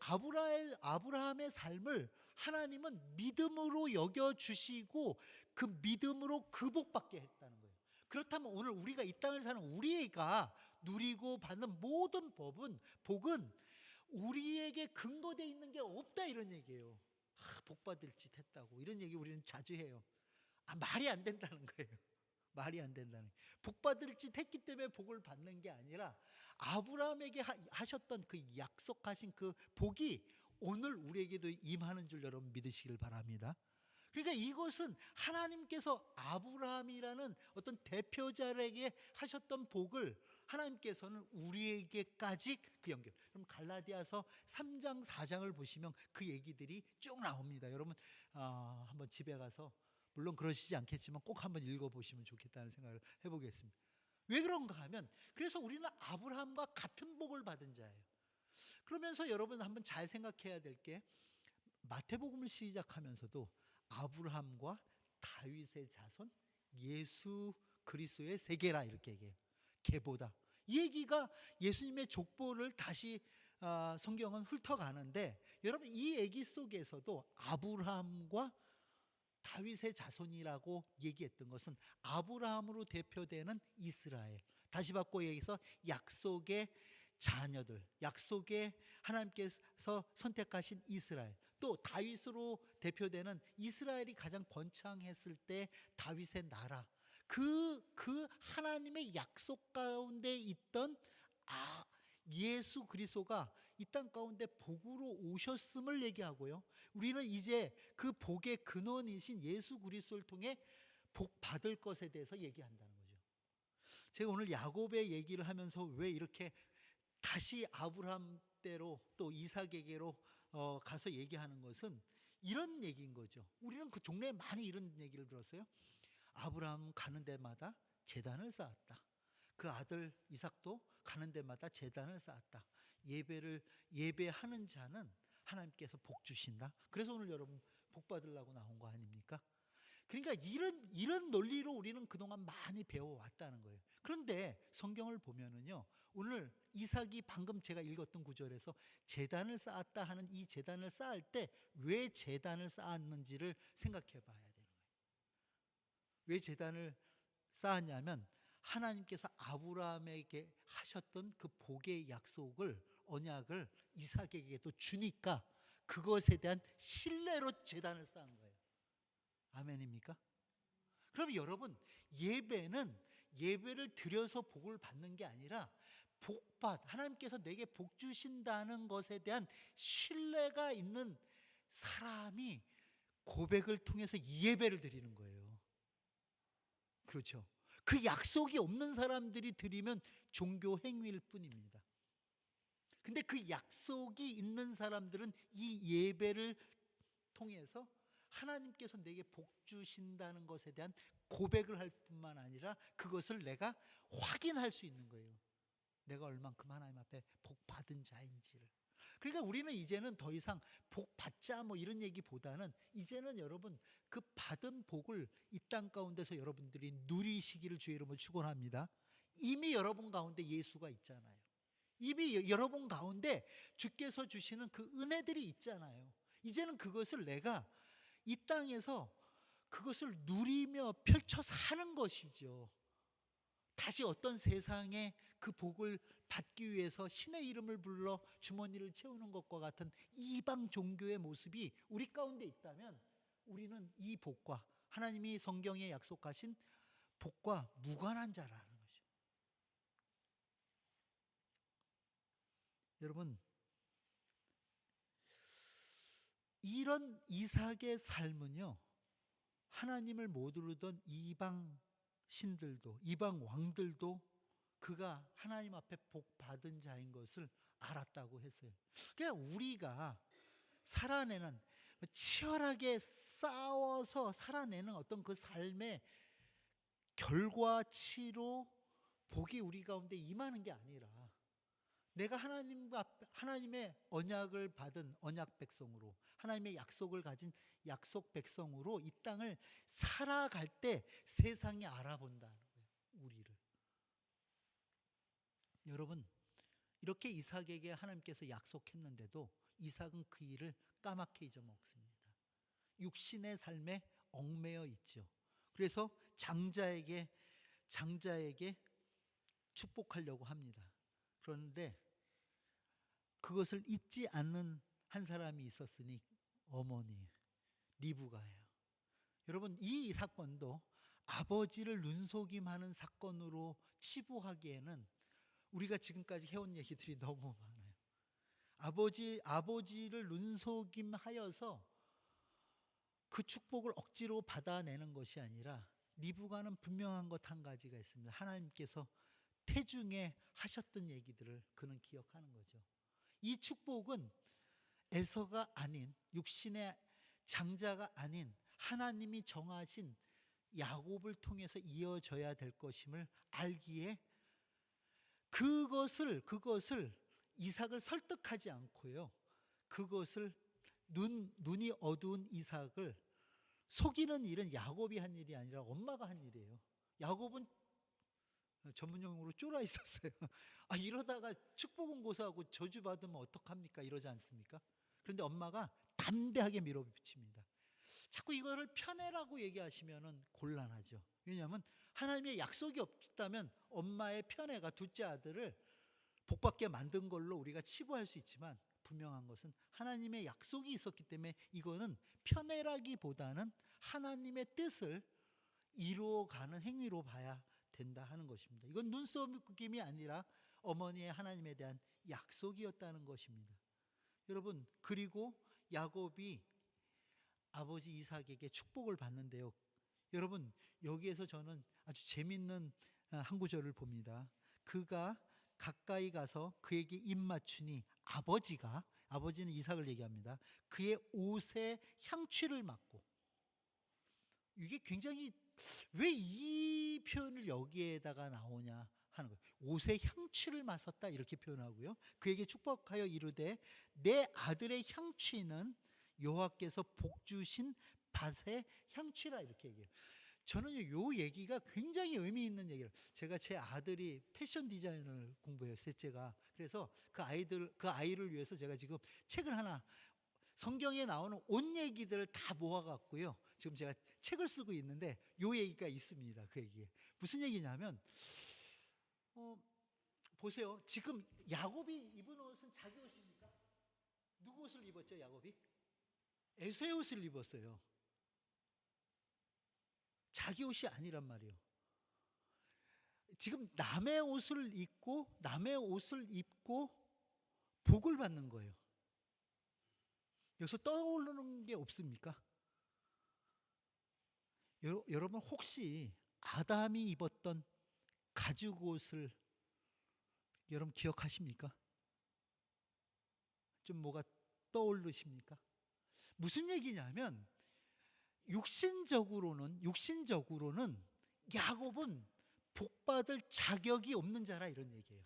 Speaker 1: 아브라함의 삶을 하나님은 믿음으로 여겨주시고, 그 믿음으로 그 복받게 했다는 거예요. 그렇다면 오늘 우리가 이 땅을 사는 우리가 누리고 받는 모든 복은 우리에게 근거되어 있는 게 없다, 이런 얘기예요. 복받을 짓 했다고, 이런 얘기 우리는 자주 해요. 말이 안 된다는 거예요. 말이 안 된다는 거예요. 복받을 짓 했기 때문에 복을 받는 게 아니라, 아브라함에게 하셨던 그 약속하신 그 복이 오늘 우리에게도 임하는 줄 여러분 믿으시길 바랍니다. 그러니까 이것은 하나님께서 아브라함이라는 어떤 대표자에게 하셨던 복을 하나님께서는 우리에게까지 그 연결. 그럼 갈라디아서 3장 4장을 보시면 그 얘기들이 쭉 나옵니다. 여러분 한번 집에 가서, 물론 그러시지 않겠지만 꼭 한번 읽어보시면 좋겠다는 생각을 해보겠습니다. 왜 그런가 하면, 그래서 우리는 아브라함과 같은 복을 받은 자예요. 그러면서 여러분 한번 잘 생각해야 될 게, 마태복음을 시작하면서도 아브라함과 다윗의 자손 예수 그리스도의 세계라, 이렇게 얘기해요. 계보다. 이 얘기가 예수님의 족보를 다시 성경은 훑어가는데, 여러분 이 얘기 속에서도 아브라함과 다윗의 자손이라고 얘기했던 것은 아브라함으로 대표되는 이스라엘, 다시 바꿔 얘기해서 약속의 자녀들, 약속의 하나님께서 선택하신 이스라엘, 또 다윗으로 대표되는 이스라엘이 가장 번창했을 때 다윗의 나라, 그 하나님의 약속 가운데 있던 예수 그리스도가 이 땅 가운데 복으로 오셨음을 얘기하고요, 우리는 이제 그 복의 근원이신 예수 그리스도를 통해 복 받을 것에 대해서 얘기한다는 거죠. 제가 오늘 야곱의 얘기를 하면서 왜 이렇게 다시 아브라함 때로 또 이삭에게로 가서 얘기하는 것은 이런 얘기인 거죠. 우리는 그 종래에 많이 이런 얘기를 들었어요. 아브라함 가는 데마다 제단을 쌓았다. 그 아들 이삭도 가는 데마다 제단을 쌓았다. 예배하는 자는 하나님께서 복 주신다. 그래서 오늘 여러분 복 받으려고 나온 거 아닙니까? 그러니까 이런 논리로 우리는 그동안 많이 배워왔다는 거예요. 그런데 성경을 보면은요, 오늘 이삭이 방금 제가 읽었던 구절에서 제단을 쌓았다 하는 이 제단을 쌓을 때 왜 제단을 쌓았는지를 생각해 봐야 되는 거예요. 왜 제단을 쌓았냐면, 하나님께서 아브라함에게 하셨던 그 복의 약속을, 언약을 이삭에게 또 주니까 그것에 대한 신뢰로 제단을 쌓은 거예요. 아멘입니까? 그럼 여러분, 예배를 드려서 복을 받는 게 아니라, 하나님께서 내게 복 주신다는 것에 대한 신뢰가 있는 사람이 고백을 통해서 예배를 드리는 거예요. 그렇죠? 그 약속이 없는 사람들이 드리면 종교 행위일 뿐입니다. 근데 그 약속이 있는 사람들은 이 예배를 통해서 하나님께서 내게 복 주신다는 것에 대한 고백을 할 뿐만 아니라 그것을 내가 확인할 수 있는 거예요. 내가 얼만큼 하나님 앞에 복 받은 자인지를. 그러니까 우리는 이제는 더 이상 복 받자 뭐 이런 얘기보다는 이제는 여러분 그 받은 복을 이 땅 가운데서 여러분들이 누리시기를 주의 이름으로 축원합니다. 이미 여러분 가운데 예수가 있잖아요. 이미 여러분 가운데 주께서 주시는 그 은혜들이 있잖아요. 이제는 그것을 내가 이 땅에서 그것을 누리며 펼쳐 사는 것이죠. 다시 어떤 세상에 그 복을 받기 위해서 신의 이름을 불러 주머니를 채우는 것과 같은 이방 종교의 모습이 우리 가운데 있다면 우리는 이 복과 하나님이 성경에 약속하신 복과 무관한 자라는 것이죠. 여러분, 이런 이삭의 삶은요, 하나님을 못 이루던 이방 신들도, 이방 왕들도 그가 하나님 앞에 복 받은 자인 것을 알았다고 했어요. 그러니까 우리가 살아내는, 치열하게 싸워서 살아내는 어떤 그 삶의 결과치로 복이 우리 가운데 임하는 게 아니라 내가 하나님의 언약을 받은 언약 백성으로, 하나님의 약속을 가진 약속 백성으로 이 땅을 살아갈 때 세상이 알아본다는 거예요, 우리를. 여러분, 이렇게 이삭에게 하나님께서 약속했는데도 이삭은 그 일을 까맣게 잊어먹습니다. 육신의 삶에 얽매여 있죠. 그래서 장자에게 축복하려고 합니다. 그런데 그것을 잊지 않는 한 사람이 있었으니 어머니 리브가예요. 여러분, 이 사건도 아버지를 눈속임하는 사건으로 치부하기에는 우리가 지금까지 해온 얘기들이 너무 많아요. 아버지를 눈속임하여서 그 축복을 억지로 받아내는 것이 아니라 리브가는 분명한 것 한 가지가 있습니다. 하나님께서 태중에 하셨던 얘기들을 그는 기억하는 거죠. 이 축복은 에서가 아닌, 육신의 장자가 아닌 하나님이 정하신 야곱을 통해서 이어져야 될 것임을 알기에 그것을 이삭을 설득하지 않고요, 그것을 눈이 어두운 이삭을 속이는 일은 야곱이 한 일이 아니라 엄마가 한 일이에요. 야곱은 전문용어로 쫄아 있었어요. 이러다가 축복은 고사하고 저주받으면 어떡합니까? 이러지 않습니까? 그런데 엄마가 담대하게 밀어붙입니다. 자꾸 이거를 편애라고 얘기하시면 곤란하죠. 왜냐하면 하나님의 약속이 없다면 엄마의 편애가 둘째 아들을 복받게 만든 걸로 우리가 치부할 수 있지만, 분명한 것은 하나님의 약속이 있었기 때문에 이거는 편애라기보다는 하나님의 뜻을 이루어가는 행위로 봐야 된다 하는 것입니다. 이건 눈속임이 아니라 어머니의 하나님에 대한 약속이었다는 것입니다. 여러분, 그리고 야곱이 아버지 이삭에게 축복을 받는데요, 여러분, 여기에서 저는 아주 재밌는 한 구절을 봅니다. 그가 가까이 가서 그에게 입 맞추니 아버지는 이삭을 얘기합니다. 그의 옷에 향취를 맡고. 이게 굉장히, 왜 이 표현을 여기에다가 나오냐 하는 거예요. 옷에 향취를 맡았다 이렇게 표현하고요, 그에게 축복하여 이르되 내 아들의 향취는 여호와께서 복 주신 밭의 향취라 이렇게 얘기해요. 저는 이 얘기가 굉장히 의미 있는 얘기를, 제가 제 아들이 패션 디자인을 공부해요, 셋째가. 그래서 그 아이를 위해서 제가 지금 책을 하나, 성경에 나오는 온 얘기들을 다 모아갖고요, 지금 제가 책을 쓰고 있는데 요 얘기가 있습니다. 그 얘기 무슨 얘기냐면, 보세요. 지금 야곱이 입은 옷은 자기 옷입니까? 누구 옷을 입었죠? 야곱이 에서의 옷을 입었어요. 자기 옷이 아니란 말이에요. 지금 남의 옷을 입고 복을 받는 거예요. 여기서 떠오르는 게 없습니까? 여러분, 혹시 아담이 입었던 가죽 옷을 여러분 기억하십니까? 좀 뭐가 떠오르십니까? 무슨 얘기냐면 육신적으로는 야곱은 복받을 자격이 없는 자라 이런 얘기예요.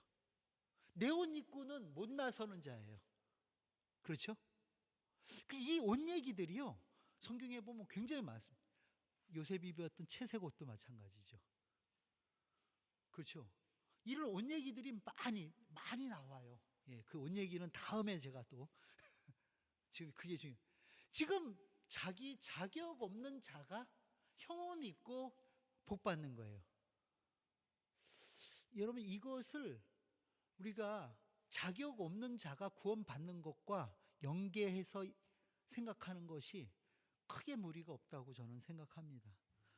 Speaker 1: 내 옷 입고는 못 나서는 자예요. 그렇죠? 이 옷 얘기들이요, 성경에 보면 굉장히 많습니다. 요셉이 입었던 채색 옷도 마찬가지죠. 그렇죠? 이런 옷 얘기들이 많이 나와요. 예, 그 옷 얘기는 다음에 제가 또 지금 그게 중요해요. 지금 자기 자격 없는 자가 형옷 입고 복 받는 거예요. 여러분, 이것을 우리가 자격 없는 자가 구원받는 것과 연계해서 생각하는 것이 크게 무리가 없다고 저는 생각합니다.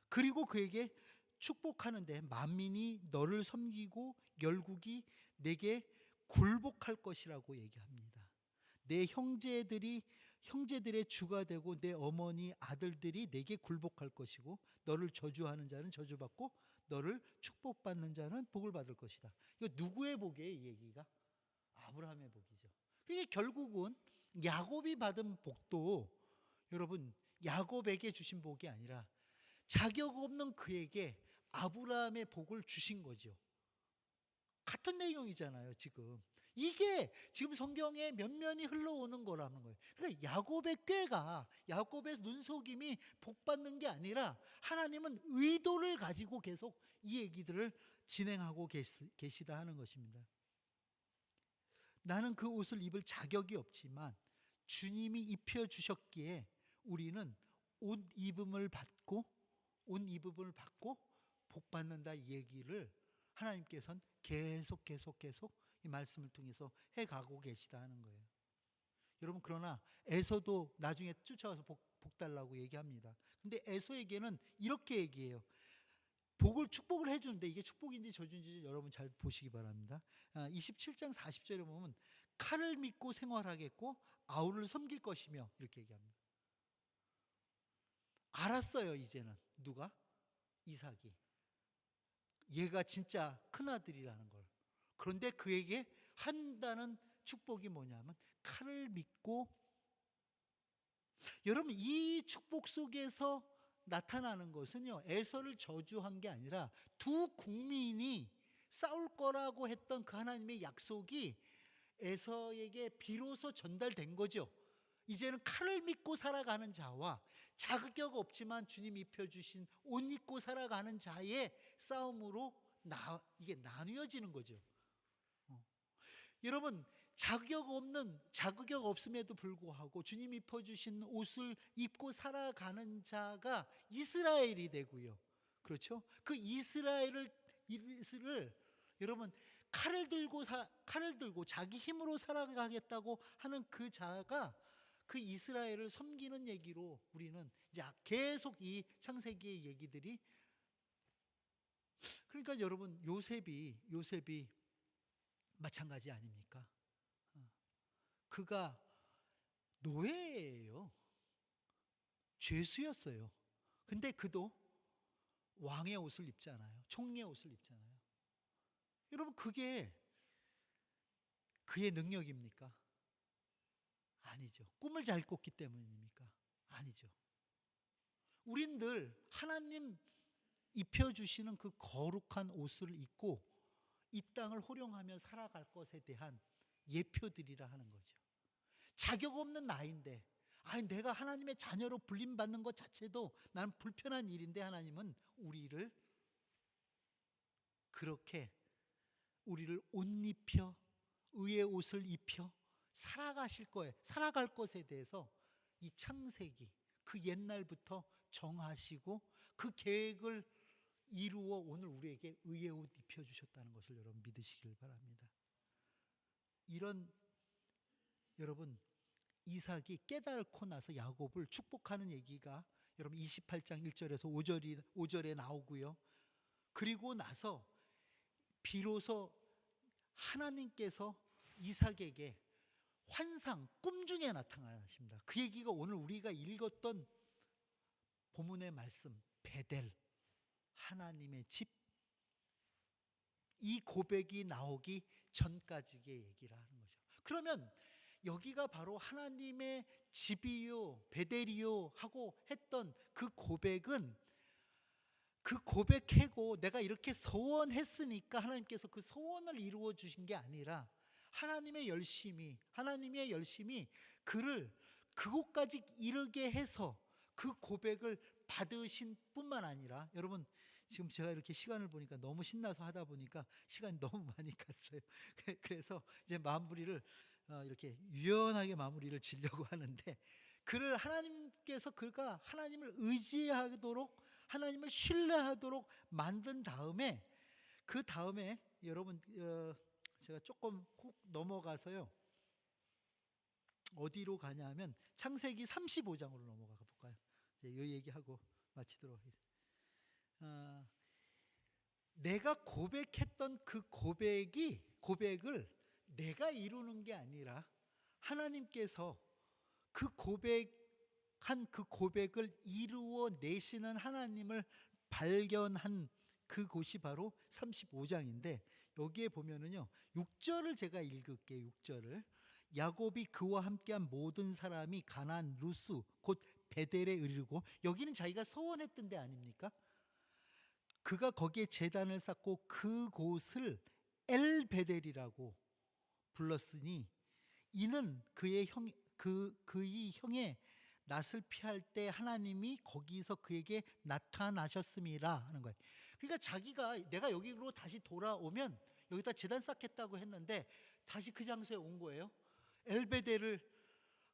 Speaker 1: 그리고 그에게 축복하는데 만민이 너를 섬기고 열국이 내게 굴복할 것이라고 얘기합니다. 내 형제들의 주가 되고 내 어머니 아들들이 내게 굴복할 것이고 너를 저주하는 자는 저주받고 너를 축복받는 자는 복을 받을 것이다. 이거 누구의 복이에요, 이 얘기가? 아브라함의 복이죠. 그게 결국은 야곱이 받은 복도 여러분 야곱에게 주신 복이 아니라 자격 없는 그에게 아브라함의 복을 주신 거죠. 같은 내용이잖아요, 지금. 이게 지금 성경에 면면이 흘러오는 거라는 거예요. 그러니까 야곱의 눈속임이 복받는 게 아니라 하나님은 의도를 가지고 계속 이 얘기들을 진행하고 계시다 하는 것입니다. 나는 그 옷을 입을 자격이 없지만 주님이 입혀주셨기에 우리는 옷 입음을 받고 복받는다, 이 얘기를 하나님께서는 계속 이 말씀을 통해서 해가고 계시다 하는 거예요. 여러분, 그러나 에서도 나중에 쫓아와서 복 달라고 얘기합니다. 근데 에서에게는 이렇게 얘기해요. 축복을 해주는데 이게 축복인지 저주인지 여러분 잘 보시기 바랍니다. 27장 40절에 보면 칼을 믿고 생활하겠고 아우를 섬길 것이며 이렇게 얘기합니다. 알았어요, 이제는. 누가? 이삭이. 얘가 진짜 큰아들이라는 걸. 그런데 그에게 한다는 축복이 뭐냐면 칼을 믿고, 여러분 이 축복 속에서 나타나는 것은요, 에서를 저주한 게 아니라 두 국민이 싸울 거라고 했던 그 하나님의 약속이 에서에게 비로소 전달된 거죠. 이제는 칼을 믿고 살아가는 자와 자격 없지만 주님 입혀주신 옷 입고 살아가는 자의 싸움으로 이게 나뉘어지는 거죠. 여러분, 자격 없음에도 불구하고 주님 입혀주신 옷을 입고 살아가는 자가 이스라엘이 되고요. 그렇죠? 그 이스라엘을 여러분, 칼을 들고 자기 힘으로 살아가겠다고 하는 그 자가 그 이스라엘을 섬기는 얘기로 우리는 이제 계속 이 창세기의 얘기들이, 그러니까 여러분 요셉이 마찬가지 아닙니까? 그가 노예예요. 죄수였어요. 근데 그도 왕의 옷을 입잖아요. 총리의 옷을 입잖아요. 여러분, 그게 그의 능력입니까? 아니죠. 꿈을 잘 꿨기 때문입니까? 아니죠. 우린 늘 하나님 입혀주시는 그 거룩한 옷을 입고 이 땅을 호령하며 살아갈 것에 대한 예표들이라 하는 거죠. 자격 없는 나인데, 내가 하나님의 자녀로 불림받는 것 자체도 나는 불편한 일인데 하나님은 우리를 옷 입혀, 의의 옷을 입혀 살아갈 것에 대해서 이 창세기 그 옛날부터 정하시고 그 계획을 이루어 오늘 우리에게 의의 옷 입혀주셨다는 것을 여러분 믿으시길 바랍니다. 여러분, 이삭이 깨닫고 나서 야곱을 축복하는 얘기가 여러분 28장 1절에서 5절에 나오고요. 그리고 나서 비로소 하나님께서 이삭에게 꿈 중에 나타나십니다. 그 얘기가 오늘 우리가 읽었던 본문의 말씀, 베델, 하나님의 집. 이 고백이 나오기 전까지의 얘기를 하는 거죠. 그러면 여기가 바로 하나님의 집이요 베델이요 하고 했던 그 고백은, 그 고백하고 내가 이렇게 소원했으니까 하나님께서 그 소원을 이루어 주신 게 아니라 하나님의 열심이 그를 그곳까지 이르게 해서 그 고백을 받으신 뿐만 아니라, 여러분 지금 제가 이렇게 시간을 보니까 너무 신나서 하다 보니까 시간이 너무 많이 갔어요. 그래서 이제 마무리를 이렇게 유연하게 마무리를 지려고 하는데, 그를 하나님께서 그가 하나님을 의지하도록, 하나님을 신뢰하도록 만든 다음에, 그 다음에 여러분 제가 조금 훅 넘어가서요, 어디로 가냐면 창세기 35장으로 넘어가 볼까요? 이제 이 얘기하고 마치도록 하겠습니다. 내가 고백했던 그 고백을 내가 이루는 게 아니라 하나님께서 그 고백한 그 고백을 이루어 내시는 하나님을 발견한 그곳이 바로 35장인데, 여기에 보면은요 6절을 제가 읽을게요. 6절을. 야곱이 그와 함께한 모든 사람이 가나안 루스 곧 베델에 이르고, 여기는 자기가 소원했던 데 아닙니까? 그가 거기에 제단을 쌓고 그곳을 엘베델이라고 불렀으니 이는 그의 형의 낯을 피할 때 하나님이 거기서 그에게 나타나셨음이라 하는 거예요. 그러니까 자기가 내가 여기로 다시 돌아오면 여기다 제단 쌓겠다고 했는데 다시 그 장소에 온 거예요. 엘베델을.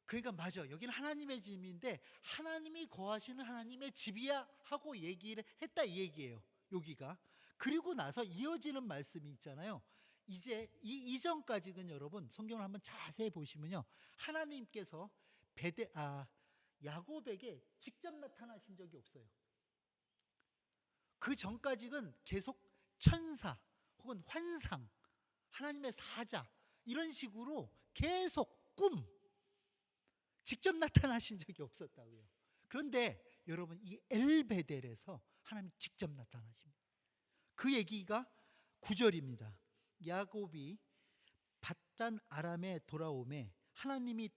Speaker 1: 그러니까 맞아, 여기는 하나님의 집인데 하나님이 거하시는 하나님의 집이야 하고 얘기를 했다, 이 얘기예요 여기가. 그리고 나서 이어지는 말씀이 있잖아요. 이제 이 이전까지는 여러분 성경을 한번 자세히 보시면요, 하나님께서 야곱에게 직접 나타나신 적이 없어요. 그 전까지는 계속 천사 혹은 환상, 하나님의 사자 이런 식으로 계속 꿈, 직접 나타나신 적이 없었다고요. 그런데 여러분 이 엘베델에서 하나님이 직접 나타나십니다. 그 얘기가 9절입니다. 야곱이 밧단 아람에 돌아오매 하나님이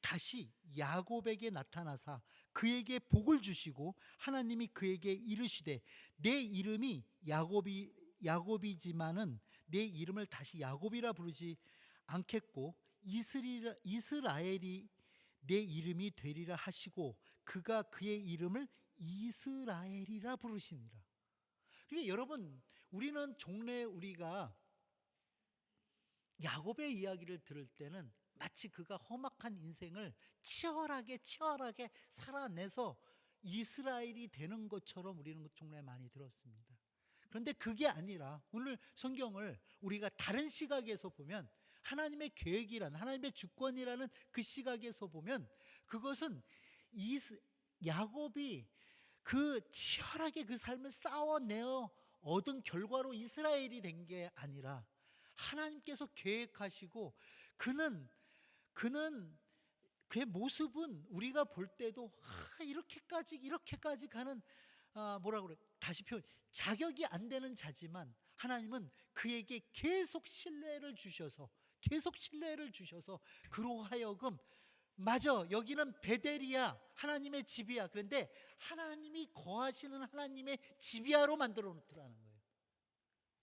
Speaker 1: 다시 야곱에게 나타나사 그에게 복을 주시고 하나님이 그에게 이르시되 내 이름이 야곱이지만은 내 이름을 다시 야곱이라 부르지 않겠고 이스라엘이 내 이름이 되리라 하시고 그가 그의 이름을 이스라엘이라 부르시니라. 그러니까 여러분 우리는 종래 우리가 야곱의 이야기를 들을 때는 마치 그가 험악한 인생을 치열하게 살아내서 이스라엘이 되는 것처럼 우리는 종래 많이 들었습니다. 그런데 그게 아니라 오늘 성경을 우리가 다른 시각에서 보면, 하나님의 계획이라는, 하나님의 주권이라는 그 시각에서 보면 그것은 야곱이 그 치열하게 그 삶을 싸워내어 얻은 결과로 이스라엘이 된 게 아니라 하나님께서 계획하시고 그는 그의 모습은 우리가 볼 때도 이렇게까지 가는 뭐라 그래, 다시 표현, 자격이 안 되는 자지만 하나님은 그에게 계속 신뢰를 주셔서 그로 하여금 맞아, 여기는 베델이야, 하나님의 집이야. 그런데 하나님이 거하시는 하나님의 집이야로 만들어 놓더라는 거예요.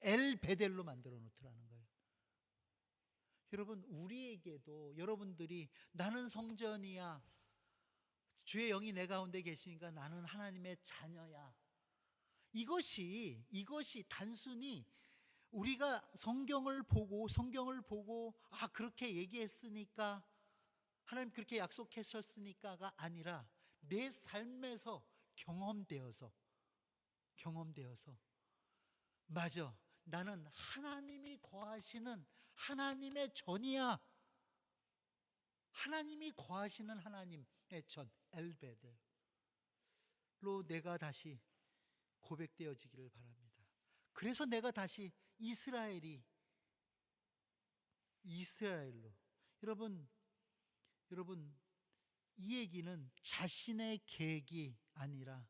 Speaker 1: 엘베델로 만들어 놓더라는 거예요. 여러분 우리에게도, 여러분들이 나는 성전이야, 주의 영이 내 가운데 계시니까 나는 하나님의 자녀야, 이것이 단순히 우리가 성경을 보고 그렇게 얘기했으니까, 하나님 그렇게 약속하셨으니까가 아니라 내 삶에서 경험되어서 맞아, 나는 하나님이 거하시는 하나님의 전이야. 하나님이 거하시는 하나님의 전 엘베델로 내가 다시 고백되어지기를 바랍니다. 그래서 내가 다시 이스라엘로, 여러분 이 얘기는 자신의 계획이 아니라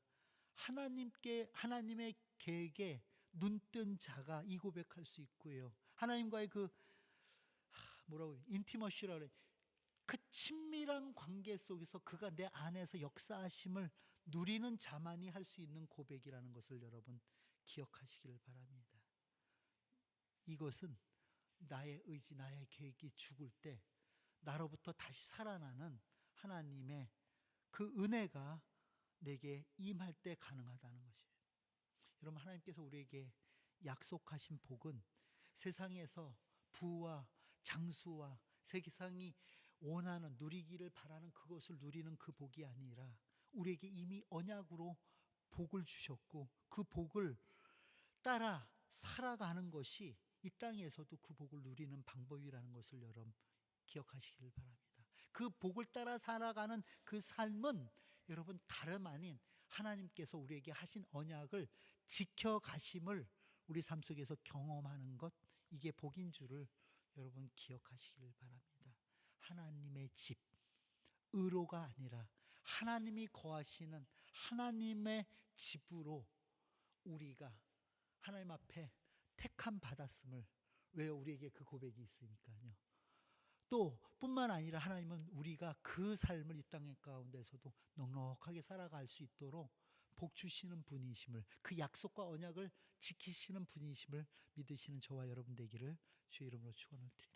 Speaker 1: 하나님의 계획에 눈뜬 자가 이 고백할 수 있고요. 하나님과의 그 뭐라고 인티머시라 그래. 그 친밀한 관계 속에서 그가 내 안에서 역사하심을 누리는 자만이 할 수 있는 고백이라는 것을 여러분 기억하시기를 바랍니다. 이것은 나의 의지, 나의 계획이 죽을 때 나로부터 다시 살아나는 하나님의 그 은혜가 내게 임할 때 가능하다는 것이에요. 여러분, 하나님께서 우리에게 약속하신 복은 세상에서 부와 장수와 세상이 원하는, 누리기를 바라는 그것을 누리는 그 복이 아니라 우리에게 이미 언약으로 복을 주셨고 그 복을 따라 살아가는 것이 이 땅에서도 그 복을 누리는 방법이라는 것을 여러분 기억하시기를 바랍니다. 그 복을 따라 살아가는 그 삶은 여러분 다름 아닌 하나님께서 우리에게 하신 언약을 지켜가심을 우리 삶 속에서 경험하는 것, 이게 복인 줄을 여러분 기억하시기를 바랍니다. 하나님의 집, 의로가 아니라 하나님이 거하시는 하나님의 집으로 우리가 하나님 앞에 택함 받았음을, 왜 우리에게 그 고백이 있으니까요. 또 뿐만 아니라 하나님은 우리가 그 삶을 이 땅 가운데서도 넉넉하게 살아갈 수 있도록 복 주시는 분이심을, 그 약속과 언약을 지키시는 분이심을 믿으시는 저와 여러분 되기를 주의 이름으로 축원을 드립니다.